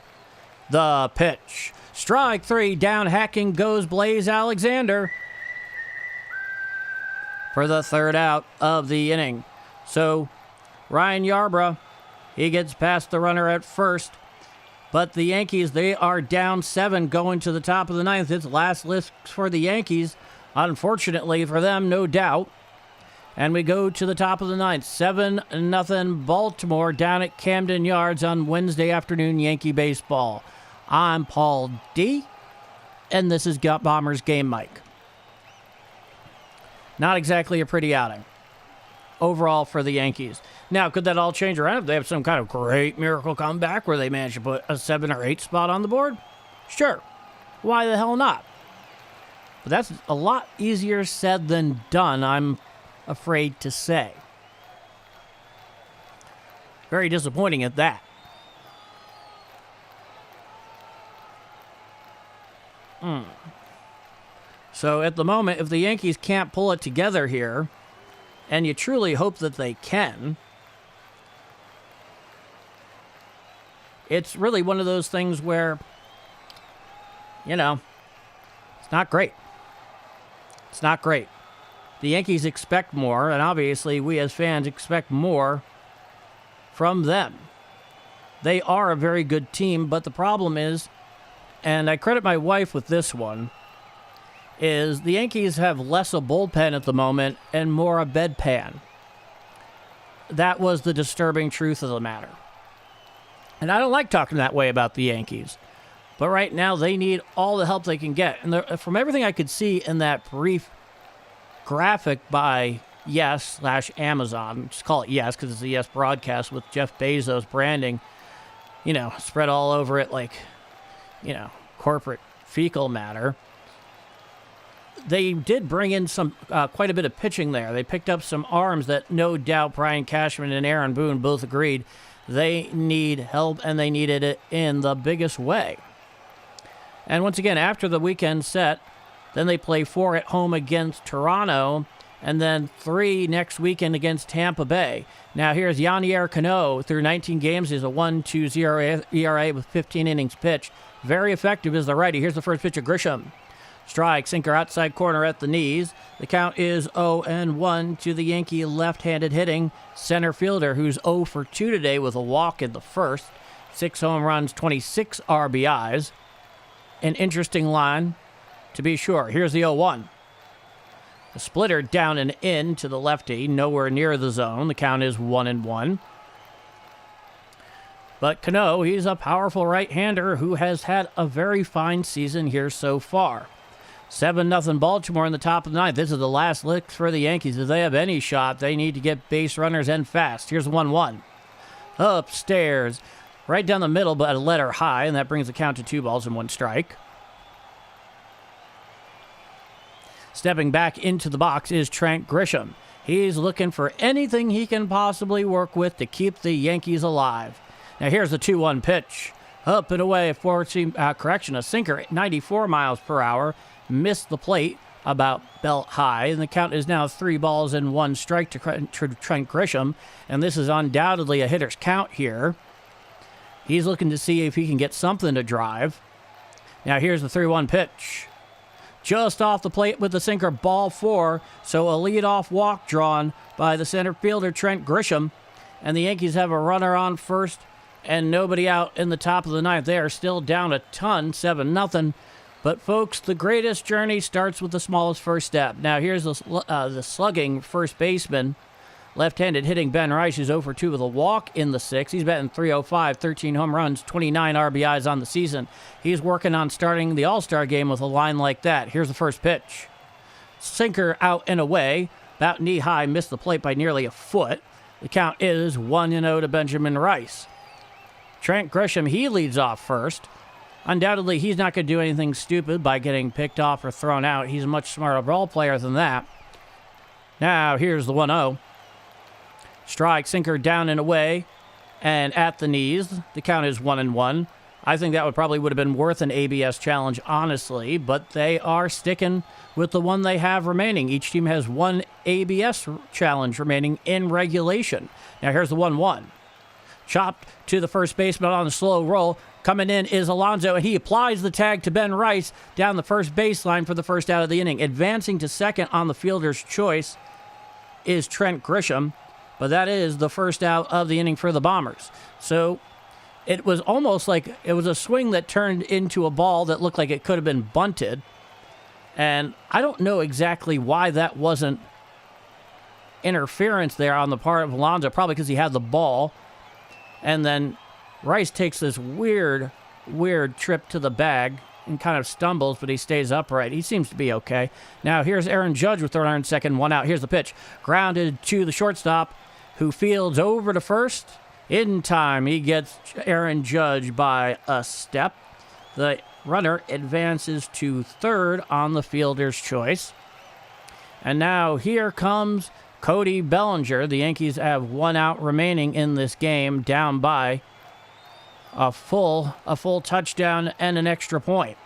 The pitch. Strike 3. Down hacking goes Blaze Alexander for the 3rd out of the inning. So Ryan Yarbrough, he gets past the runner at first. But the Yankees, they are down 7 going to the top of the 9th. It's last list for the Yankees. Unfortunately for them, no doubt. And we go to the top of the 9th. 7-0 Baltimore down at Camden Yards on Wednesday afternoon Yankee baseball. I'm Paul D. And this is Bombers Game Mike. Not exactly a pretty outing overall for the Yankees. Now, could that all change around if they have some kind of great miracle comeback where they manage to put a 7 or 8 spot on the board? Sure. Why the hell not? But that's a lot easier said than done, I'm afraid to say. Very disappointing at that. So at the moment, if the Yankees can't pull it together here, and you truly hope that they can, it's really one of those things where, it's not great. It's not great. The Yankees expect more, and obviously we as fans expect more from them. They are a very good team, but the problem is, and I credit my wife with this one, is the Yankees have less a bullpen at the moment and more a bedpan. That was the disturbing truth of the matter. And I don't like talking that way about the Yankees. But right now, they need all the help they can get. And from everything I could see in that brief graphic by Yes/Amazon, just call it Yes because it's a Yes broadcast with Jeff Bezos branding, spread all over it like, corporate fecal matter. They did bring in some quite a bit of pitching there. They picked up some arms that no doubt Brian Cashman and Aaron Boone both agreed they need help, and they needed it in the biggest way. And once again, after the weekend set, then they play 4 at home against Toronto, and then 3 next weekend against Tampa Bay. Now here's Yanier Cano. Through 19 games, is a 1.20 ERA with 15 innings pitched. Very effective as the righty. Here's the first pitch of Grisham. Strike, sinker outside corner at the knees. The count is 0-1 to the Yankee left-handed hitting center fielder, who's 0 for 2 today with a walk in the first. 6 home runs, 26 RBIs. An interesting line, to be sure. Here's the 0-1. A splitter down and in to the lefty, nowhere near the zone. The count is 1-1. But Cano, he's a powerful right-hander who has had a very fine season here so far. 7-0 Baltimore in the top of the ninth. This is the last lick for the Yankees. If they have any shot, they need to get base runners and fast. Here's the 1-1. Upstairs, right down the middle, but a letter high, and that brings the count to 2 balls and 1 strike. Stepping back into the box is Trent Grisham. He's looking for anything he can possibly work with to keep the Yankees alive. Now here's the 2-1 pitch. Up and away, a sinker at 94 miles per hour. Missed the plate about belt high, and the count is now 3 balls and 1 strike to Trent Grisham, and this is undoubtedly a hitter's count here. He's looking to see if he can get something to drive. Now here's the 3-1 pitch. Just off the plate with the sinker, ball 4, so a leadoff walk drawn by the center fielder, Trent Grisham, and the Yankees have a runner on first and nobody out in the top of the ninth. They are still down a ton, 7-0. But, folks, the greatest journey starts with the smallest first step. Now, here's the slugging first baseman, left-handed hitting Ben Rice, who's 0 for 2 with a walk in the 6th. He's batting .305, 13 home runs, 29 RBIs on the season. He's working on starting the All-Star game with a line like that. Here's the first pitch. Sinker out and away, about knee-high, missed the plate by nearly a foot. The count is 1-0 to Benjamin Rice. Trent Grisham, he leads off first. Undoubtedly, he's not going to do anything stupid by getting picked off or thrown out. He's a much smarter ball player than that. Now, here's the 1-0. Strike, sinker down and away, and at the knees. The count is 1-1. I think that would have been worth an ABS challenge, honestly, but they are sticking with the one they have remaining. Each team has 1 ABS challenge remaining in regulation. Now, here's the 1-1. Chopped to the first baseman on the slow roll. Coming in is Alonso, and he applies the tag to Ben Rice down the first baseline for the first out of the inning. Advancing to second on the fielder's choice is Trent Grisham, but that is the first out of the inning for the Bombers. So it was almost like it was a swing that turned into a ball that looked like it could have been bunted. And I don't know exactly why that wasn't interference there on the part of Alonso, probably because he had the ball. And then Rice takes this weird trip to the bag and kind of stumbles, but he stays upright. He seems to be okay. Now, here's Aaron Judge with runner in second, 1 out. Here's the pitch. Grounded to the shortstop, who fields over to first. In time, he gets Aaron Judge by a step. The runner advances to third on the fielder's choice. And now here comes Cody Bellinger. The Yankees have 1 out remaining in this game, down by a full touchdown and an extra point.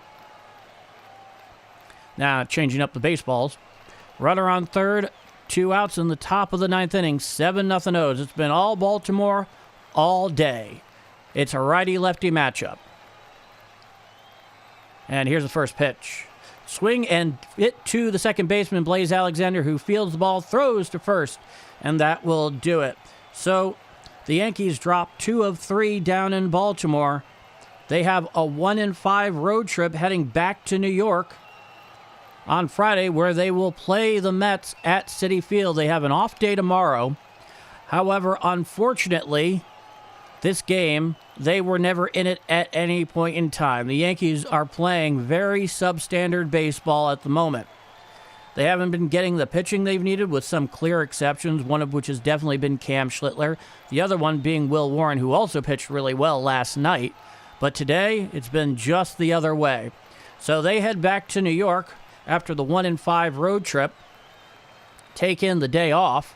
Now, changing up the baseballs. Runner on third, 2 outs in the top of the ninth inning, 7-0 O's. It's been all Baltimore all day. It's a righty-lefty matchup. And here's the first pitch. Swing and hit to the second baseman, Blaze Alexander, who fields the ball, throws to first, and that will do it. So the Yankees drop 2 of 3 down in Baltimore. They have a 1-5 road trip heading back to New York on Friday, where they will play the Mets at Citi Field. They have an off day tomorrow. However, unfortunately, this game, they were never in it at any point in time. The Yankees are playing very substandard baseball at the moment. They haven't been getting the pitching they've needed, with some clear exceptions, one of which has definitely been Cam Schlittler, the other one being Will Warren, who also pitched really well last night. But today, it's been just the other way. So they head back to New York after the 1-5 road trip, take in the day off,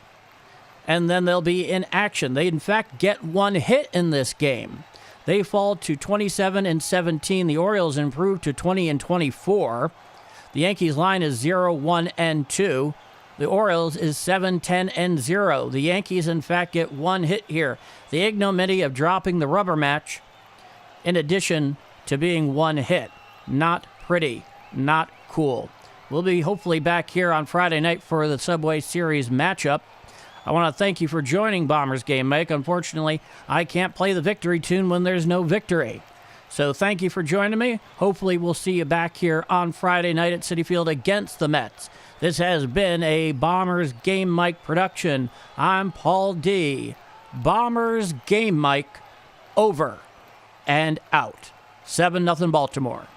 and then they'll be in action. They, in fact, get 1 hit in this game. They fall to 27-17. The Orioles improve to 20-24. The Yankees line is 0-1-2. The Orioles is 7-10-0. The Yankees, in fact, get one hit here. The ignominy of dropping the rubber match, in addition to being one hit. Not pretty. Not cool. We'll be hopefully back here on Friday night for the Subway Series matchup. I want to thank you for joining Bombers Game Mike. Unfortunately, I can't play the victory tune when there's no victory. So thank you for joining me. Hopefully we'll see you back here on Friday night at Citi Field against the Mets. This has been a Bombers Game Mike production. I'm Paul D. Bombers Game Mike, over and out. 7-0 Baltimore.